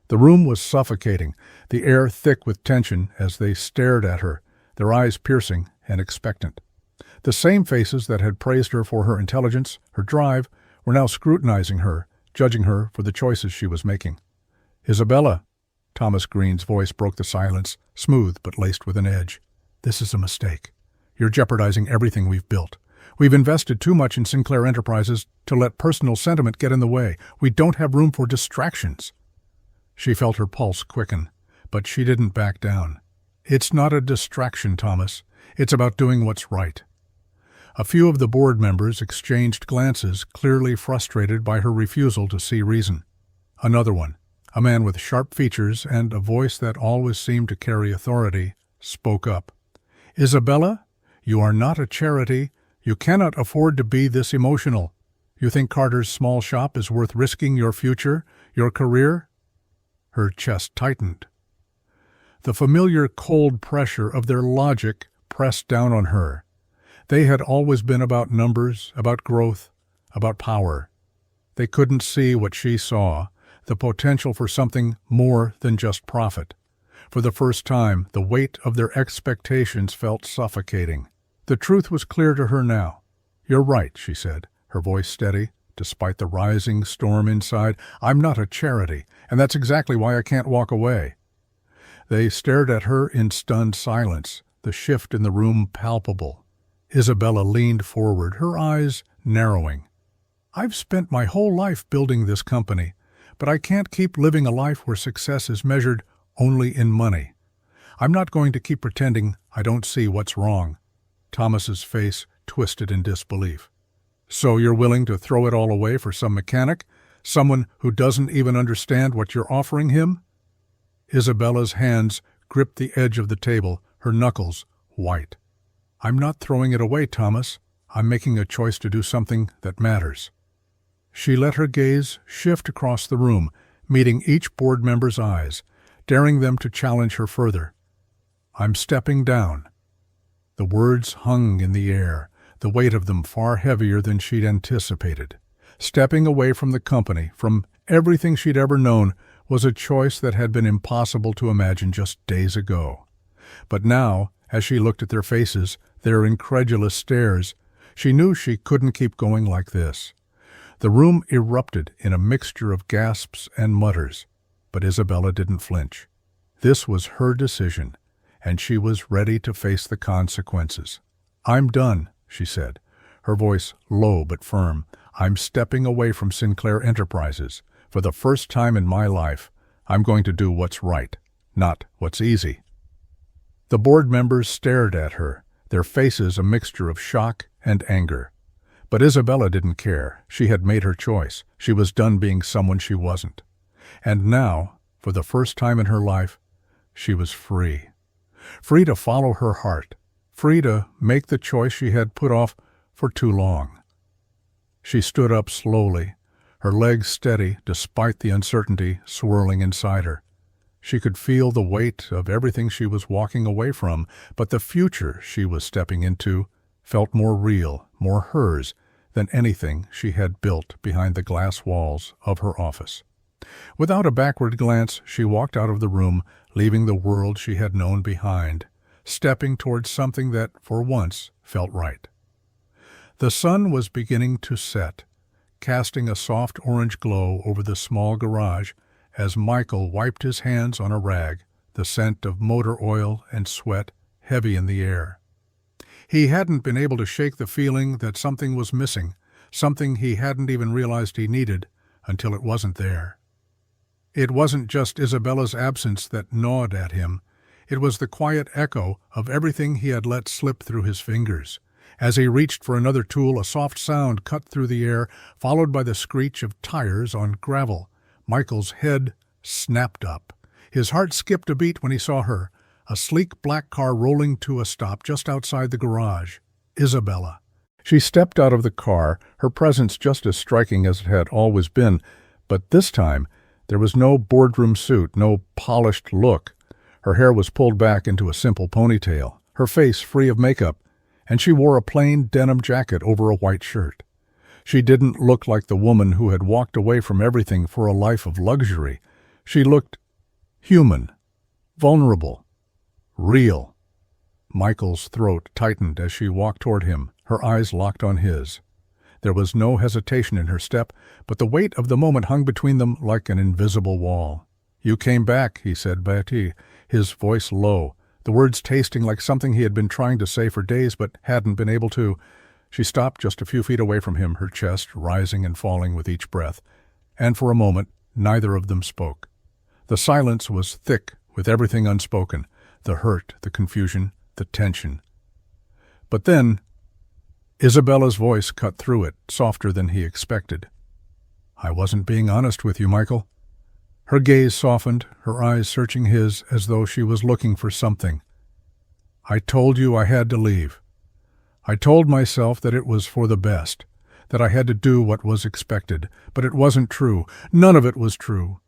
The room was suffocating, the air thick with tension as they stared at her, their eyes piercing and expectant. The same faces that had praised her for her intelligence, her drive, were now scrutinizing her, judging her for the choices she was making. "Isabella," Thomas Green's voice broke the silence, smooth but laced with an edge. "This is a mistake. You're jeopardizing everything we've built. We've invested too much in Sinclair Enterprises to let personal sentiment get in the way. We don't have room for distractions." She felt her pulse quicken, but she didn't back down. "It's not a distraction, Thomas. It's about doing what's right." A few of the board members exchanged glances, clearly frustrated by her refusal to see reason. Another one, a man with sharp features and a voice that always seemed to carry authority, spoke up. "Isabella, you are not a charity. You cannot afford to be this emotional. You think Carter's small shop is worth risking your future, your career?" Her chest tightened. The familiar cold pressure of their logic pressed down on her. They had always been about numbers, about growth, about power. They couldn't see what she saw, the potential for something more than just profit. For the first time, the weight of their expectations felt suffocating. The truth was clear to her now. "You're right," she said, her voice steady, despite the rising storm inside. "I'm not a charity, and that's exactly why I can't walk away." They stared at her in stunned silence, the shift in the room palpable. Isabella leaned forward, her eyes narrowing. "I've spent my whole life building this company, but I can't keep living a life where success is measured only in money. I'm not going to keep pretending I don't see what's wrong." Thomas's face twisted in disbelief. "So you're willing to throw it all away for some mechanic, someone who doesn't even understand what you're offering him?" Isabella's hands gripped the edge of the table, her knuckles white. "I'm not throwing it away, Thomas. I'm making a choice to do something that matters." She let her gaze shift across the room, meeting each board member's eyes, daring them to challenge her further. "I'm stepping down." The words hung in the air, the weight of them far heavier than she'd anticipated. Stepping away from the company, from everything she'd ever known, was a choice that had been impossible to imagine just days ago. But now, as she looked at their faces, their incredulous stares, she knew she couldn't keep going like this. The room erupted in a mixture of gasps and mutters, but Isabella didn't flinch. This was her decision, and she was ready to face the consequences. "I'm done," she said, her voice low but firm. "I'm stepping away from Sinclair Enterprises. For the first time in my life, I'm going to do what's right, not what's easy." The board members stared at her, their faces a mixture of shock and anger. But Isabella didn't care. She had made her choice. She was done being someone she wasn't. And now, for the first time in her life, she was free. Free to follow her heart. Free to make the choice she had put off for too long. She stood up slowly, her legs steady despite the uncertainty swirling inside her. She could feel the weight of everything she was walking away from, but the future she was stepping into felt more real, more hers, than anything she had built behind the glass walls of her office. Without a backward glance, she walked out of the room, leaving the world she had known behind, stepping towards something that, for once, felt right. The sun was beginning to set, casting a soft orange glow over the small garage as Michael wiped his hands on a rag, the scent of motor oil and sweat heavy in the air. He hadn't been able to shake the feeling that something was missing, something he hadn't even realized he needed until it wasn't there. It wasn't just Isabella's absence that gnawed at him. It was the quiet echo of everything he had let slip through his fingers. As he reached for another tool, a soft sound cut through the air, followed by the screech of tires on gravel. Michael's head snapped up. His heart skipped a beat when he saw her, a sleek black car rolling to a stop just outside the garage. Isabella. She stepped out of the car, her presence just as striking as it had always been, but this time there was no boardroom suit, no polished look. Her hair was pulled back into a simple ponytail, her face free of makeup, and she wore a plain denim jacket over a white shirt. She didn't look like the woman who had walked away from everything for a life of luxury. She looked human, vulnerable, real. Michael's throat tightened as she walked toward him, her eyes locked on his. There was no hesitation in her step, but the weight of the moment hung between them like an invisible wall. "You came back," he said, Betty, his voice low, the words tasting like something he had been trying to say for days but hadn't been able to. She stopped just a few feet away from him, her chest rising and falling with each breath, and for a moment neither of them spoke. The silence was thick with everything unspoken, the hurt, the confusion, the tension. But then Isabella's voice cut through it, softer than he expected. "I wasn't being honest with you, Michael." Her gaze softened, her eyes searching his as though she was looking for something. "I told you I had to leave. I told myself that it was for the best, that I had to do what was expected, but it wasn't true. None of it was true."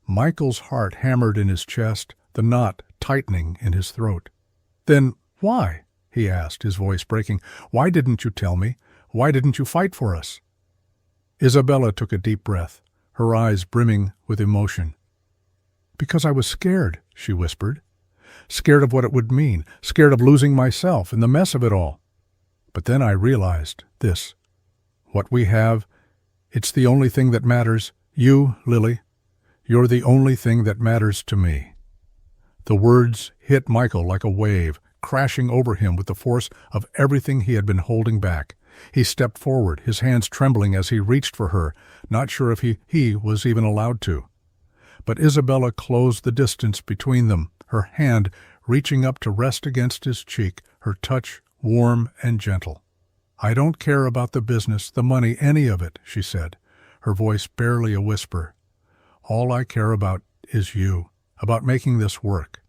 Michael's heart hammered in his chest, the knot tightening in his throat. "Then why?" he asked, his voice breaking. "Why didn't you tell me? Why didn't you fight for us?" Isabella took a deep breath, her eyes brimming with emotion. "Because I was scared," she whispered. "Scared of what it would mean, scared of losing myself in the mess of it all. But then I realized this. What we have, it's the only thing that matters. You, Lily, you're the only thing that matters to me." The words hit Michael like a wave, crashing over him with the force of everything he had been holding back. He stepped forward, his hands trembling as he reached for her, not sure if he was even allowed to. But Isabella closed the distance between them, her hand reaching up to rest against his cheek, her touch warm and gentle. "I don't care about the business, the money, any of it," she said, her voice barely a whisper. "All I care about is you, about making this work,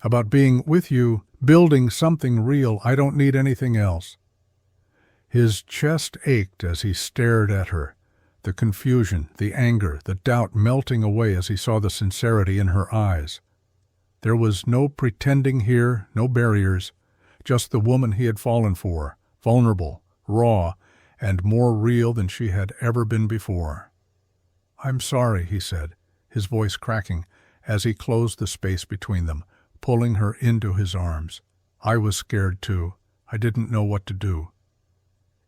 about being with you, building something real. I don't need anything else." His chest ached as he stared at her, the confusion, the anger, the doubt melting away as he saw the sincerity in her eyes. There was no pretending here, no barriers, just the woman he had fallen for, vulnerable, raw, and more real than she had ever been before. "I'm sorry," he said, his voice cracking as he closed the space between them, pulling her into his arms. "I was scared too. I didn't know what to do."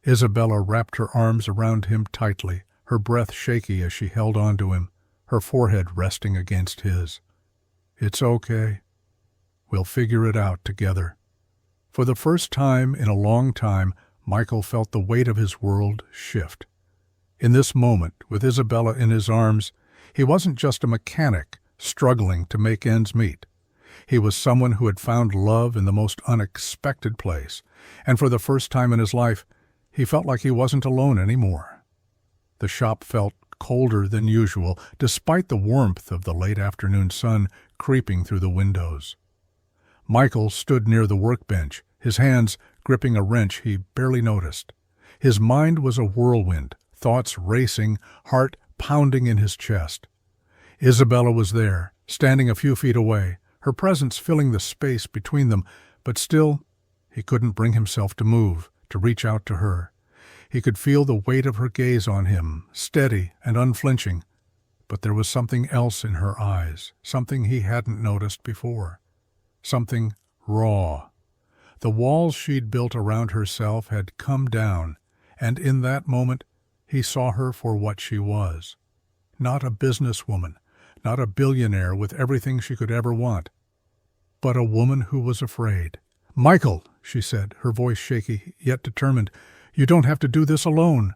Isabella wrapped her arms around him tightly, her breath shaky as she held on to him, her forehead resting against his. "It's okay. We'll figure it out together." For the first time in a long time, Michael felt the weight of his world shift. In this moment, with Isabella in his arms, he wasn't just a mechanic struggling to make ends meet. He was someone who had found love in the most unexpected place, and for the first time in his life, he felt like he wasn't alone anymore. The shop felt colder than usual, despite the warmth of the late afternoon sun creeping through the windows. Michael stood near the workbench, his hands gripping a wrench he barely noticed. His mind was a whirlwind, thoughts racing, heart pounding in his chest. Isabella was there, standing a few feet away, her presence filling the space between them, but still he couldn't bring himself to move, to reach out to her. He could feel the weight of her gaze on him, steady and unflinching, but there was something else in her eyes, something he hadn't noticed before, something raw. The walls she'd built around herself had come down, and in that moment he saw her for what she was. Not a businesswoman, not a billionaire with everything she could ever want, but a woman who was afraid. "Michael," she said, her voice shaky yet determined, "you don't have to do this alone."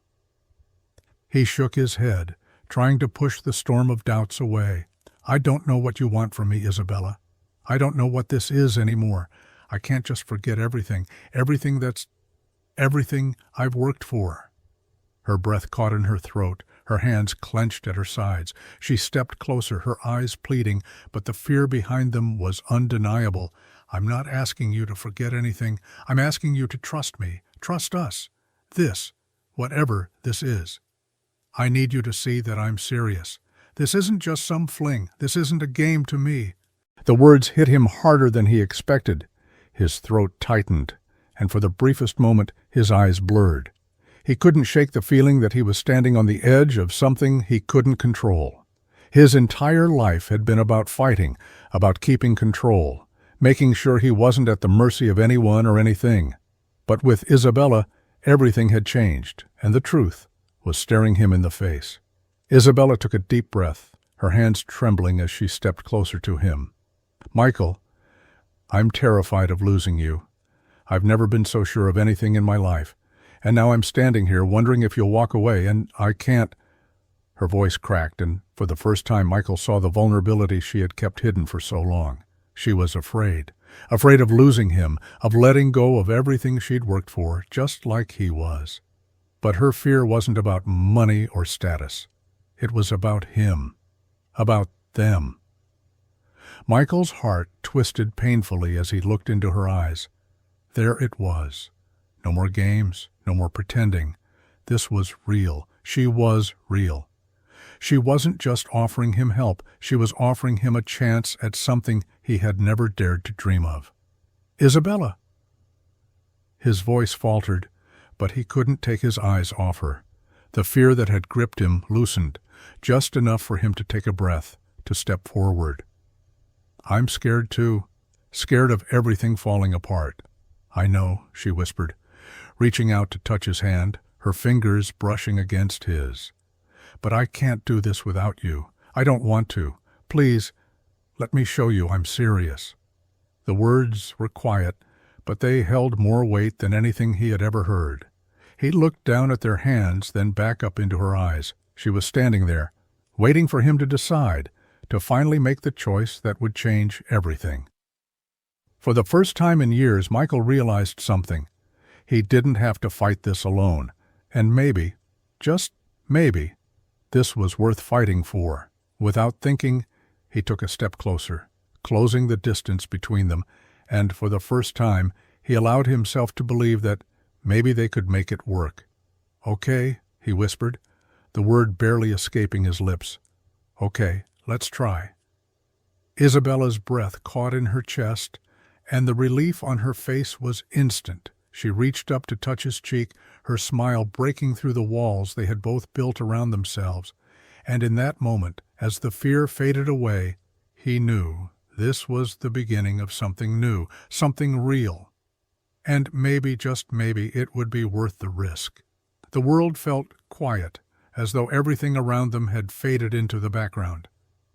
He shook his head, trying to push the storm of doubts away. "I don't know what you want from me, Isabella. I don't know what this is anymore. I can't just forget everything I've worked for." Her breath caught in her throat, her hands clenched at her sides. She stepped closer, her eyes pleading, but the fear behind them was undeniable. "I'm not asking you to forget anything. I'm asking you to trust me. Trust us. This, whatever this is. I need you to see that I'm serious. This isn't just some fling. This isn't a game to me." The words hit him harder than he expected. His throat tightened, and for the briefest moment his eyes blurred. He couldn't shake the feeling that he was standing on the edge of something he couldn't control. His entire life had been about fighting, about keeping control, making sure he wasn't at the mercy of anyone or anything. But with Isabella, everything had changed, and the truth was staring him in the face. Isabella took a deep breath, her hands trembling as she stepped closer to him. "Michael, I'm terrified of losing you. I've never been so sure of anything in my life. And now I'm standing here wondering if you'll walk away, and I can't." Her voice cracked, and for the first time Michael saw the vulnerability she had kept hidden for so long. She was afraid of losing him, of letting go of everything she'd worked for, just like he was. But her fear wasn't about money or status. It was about him, about them. Michael's heart twisted painfully as he looked into her eyes. There it was. No more games, no more pretending. This was real. She was real. She wasn't just offering him help, she was offering him a chance at something he had never dared to dream of. "Isabella!" His voice faltered, but he couldn't take his eyes off her. The fear that had gripped him loosened, just enough for him to take a breath, to step forward. "I'm scared too, scared of everything falling apart." "I know," she whispered, reaching out to touch his hand, her fingers brushing against his. "But I can't do this without you. I don't want to. Please, let me show you I'm serious." The words were quiet, but they held more weight than anything he had ever heard. He looked down at their hands, then back up into her eyes. She was standing there, waiting for him to decide, to finally make the choice that would change everything. For the first time in years, Michael realized something. He didn't have to fight this alone, and maybe, just maybe, this was worth fighting for. Without thinking, he took a step closer, closing the distance between them, and for the first time, he allowed himself to believe that maybe they could make it work. "Okay," he whispered, the word barely escaping his lips. "Okay, let's try." Isabella's breath caught in her chest, and the relief on her face was instant. She reached up to touch his cheek, her smile breaking through the walls they had both built around themselves. And in that moment, as the fear faded away, he knew this was the beginning of something new, something real. And maybe, just maybe, it would be worth the risk. The world felt quiet, as though everything around them had faded into the background.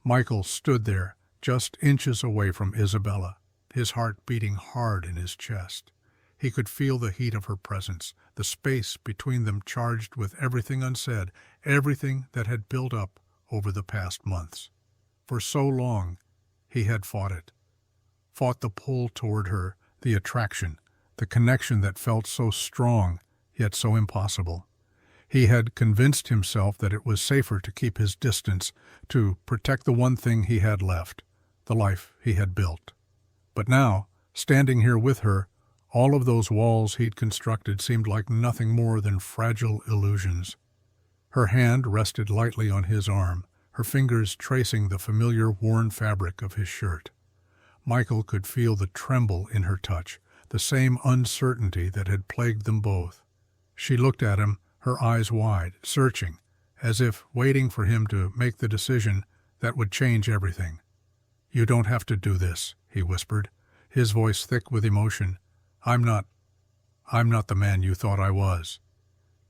Michael stood there, just inches away from Isabella, his heart beating hard in his chest. He could feel the heat of her presence, the space between them charged with everything unsaid, everything that had built up over the past months. For so long, he had fought it. Fought the pull toward her, the attraction, the connection that felt so strong, yet so impossible. He had convinced himself that it was safer to keep his distance, to protect the one thing he had left, the life he had built. But now, standing here with her, all of those walls he'd constructed seemed like nothing more than fragile illusions. Her hand rested lightly on his arm, her fingers tracing the familiar worn fabric of his shirt. Michael could feel the tremble in her touch, the same uncertainty that had plagued them both. She looked at him, her eyes wide, searching, as if waiting for him to make the decision that would change everything. "You don't have to do this," he whispered, his voice thick with emotion. I'm not the man you thought I was."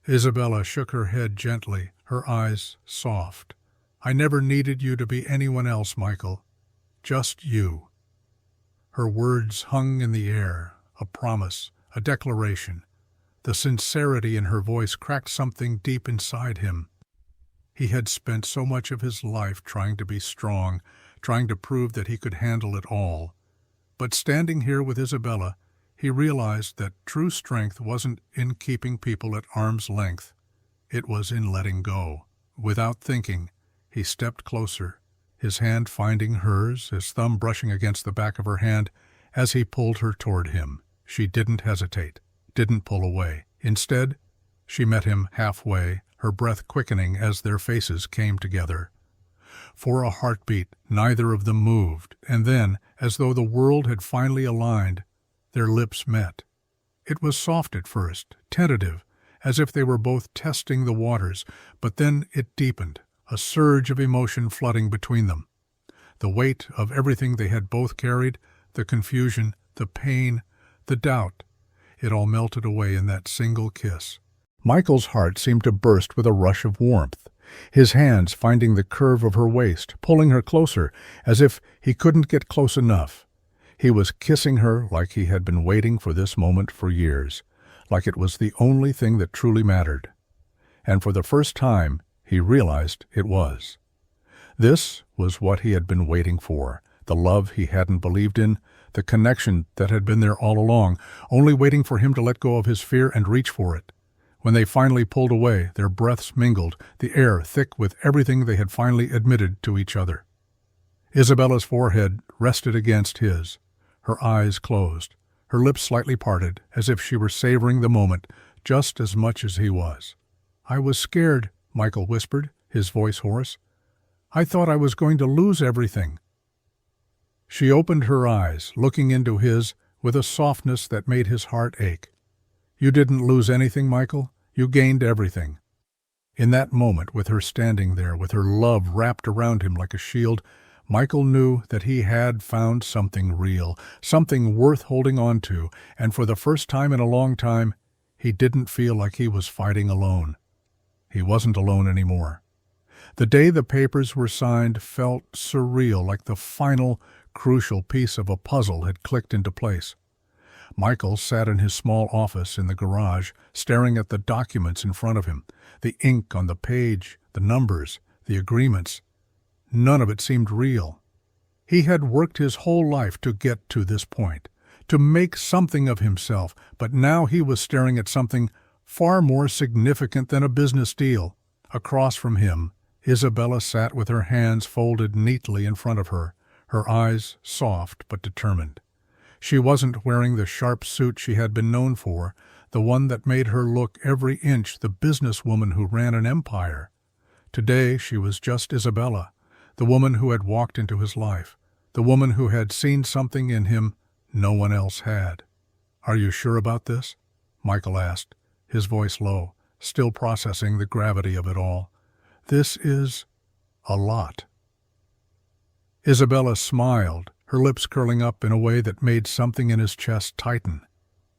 Isabella shook her head gently, her eyes soft. "I never needed you to be anyone else, Michael. Just you." Her words hung in the air, a promise, a declaration. The sincerity in her voice cracked something deep inside him. He had spent so much of his life trying to be strong, trying to prove that he could handle it all. But standing here with Isabella, he realized that true strength wasn't in keeping people at arm's length. It was in letting go. Without thinking, he stepped closer, his hand finding hers, his thumb brushing against the back of her hand as he pulled her toward him. She didn't hesitate, didn't pull away. Instead, she met him halfway, her breath quickening as their faces came together. For a heartbeat, neither of them moved, and then, as though the world had finally aligned, their lips met. It was soft at first, tentative, as if they were both testing the waters, but then it deepened, a surge of emotion flooding between them. The weight of everything they had both carried, the confusion, the pain, the doubt, it all melted away in that single kiss. Michael's heart seemed to burst with a rush of warmth, his hands finding the curve of her waist, pulling her closer, as if he couldn't get close enough. He was kissing her like he had been waiting for this moment for years, like it was the only thing that truly mattered. And for the first time, he realized it was. This was what he had been waiting for, the love he hadn't believed in, the connection that had been there all along, only waiting for him to let go of his fear and reach for it. When they finally pulled away, their breaths mingled, the air thick with everything they had finally admitted to each other. Isabella's forehead rested against his, her eyes closed, her lips slightly parted, as if she were savoring the moment just as much as he was. "I was scared," Michael whispered, his voice hoarse. "I thought I was going to lose everything." She opened her eyes, looking into his with a softness that made his heart ache. "You didn't lose anything, Michael. You gained everything." In that moment, with her standing there, with her love wrapped around him like a shield, Michael knew that he had found something real, something worth holding on to, and for the first time in a long time, he didn't feel like he was fighting alone. He wasn't alone anymore. The day the papers were signed felt surreal, like the final, crucial piece of a puzzle had clicked into place. Michael sat in his small office in the garage, staring at the documents in front of him, the ink on the page, the numbers, the agreements. None of it seemed real. He had worked his whole life to get to this point, to make something of himself, but now he was staring at something far more significant than a business deal. Across from him, Isabella sat with her hands folded neatly in front of her, her eyes soft but determined. She wasn't wearing the sharp suit she had been known for, the one that made her look every inch the businesswoman who ran an empire. Today she was just Isabella, the woman who had walked into his life, the woman who had seen something in him no one else had. "Are you sure about this?" Michael asked, his voice low, still processing the gravity of it all. "This is a lot." Isabella smiled, her lips curling up in a way that made something in his chest tighten.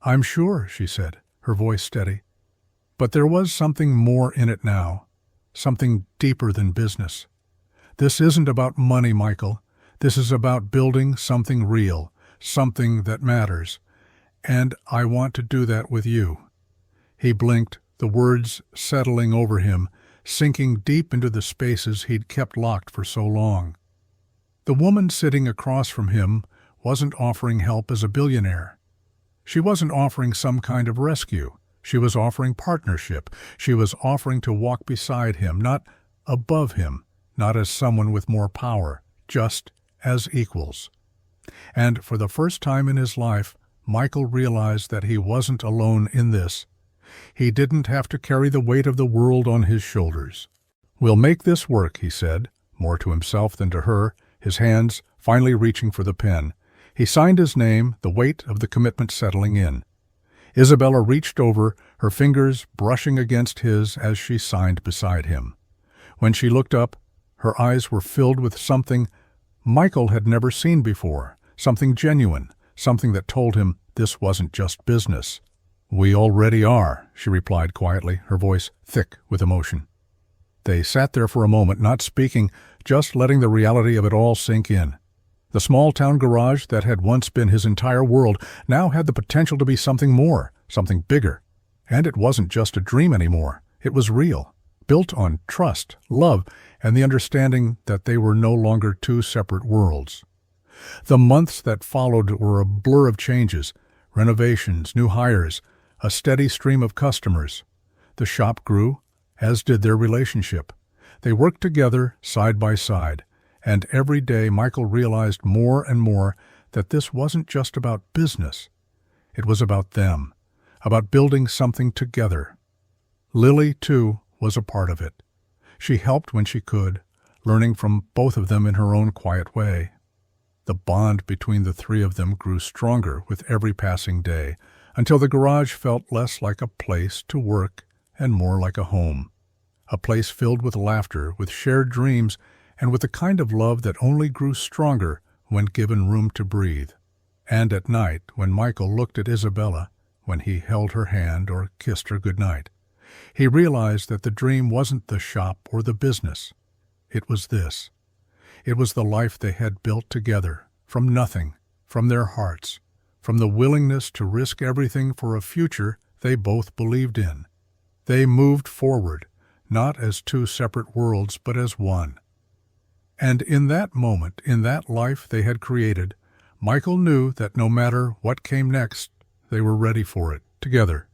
"I'm sure," she said, her voice steady. But there was something more in it now, something deeper than business. "This isn't about money, Michael. This is about building something real, something that matters. And I want to do that with you." He blinked, the words settling over him, sinking deep into the spaces he'd kept locked for so long. The woman sitting across from him wasn't offering help as a billionaire. She wasn't offering some kind of rescue. She was offering partnership. She was offering to walk beside him, not above him, not as someone with more power, just as equals. And for the first time in his life, Michael realized that he wasn't alone in this. He didn't have to carry the weight of the world on his shoulders. "We'll make this work," he said, more to himself than to her, his hands finally reaching for the pen. He signed his name, the weight of the commitment settling in. Isabella reached over, her fingers brushing against his as she signed beside him. When she looked up, her eyes were filled with something Michael had never seen before, something genuine, something that told him this wasn't just business. "We already are," she replied quietly, her voice thick with emotion. They sat there for a moment, not speaking, just letting the reality of it all sink in. The small-town garage that had once been his entire world now had the potential to be something more, something bigger. And it wasn't just a dream anymore. It was real, built on trust, love, and the understanding that they were no longer two separate worlds. The months that followed were a blur of changes, renovations, new hires, a steady stream of customers. The shop grew, as did their relationship. They worked together, side by side, and every day Michael realized more and more that this wasn't just about business. It was about them, about building something together. Lily, too, was a part of it. She helped when she could, learning from both of them in her own quiet way. The bond between the three of them grew stronger with every passing day, until the garage felt less like a place to work and more like a home. A place filled with laughter, with shared dreams, and with the kind of love that only grew stronger when given room to breathe. And at night, when Michael looked at Isabella, when he held her hand or kissed her goodnight, he realized that the dream wasn't the shop or the business. It was this. It was the life they had built together, from nothing, from their hearts, from the willingness to risk everything for a future they both believed in. They moved forward, not as two separate worlds, but as one. And in that moment, in that life they had created, Michael knew that no matter what came next, they were ready for it, together.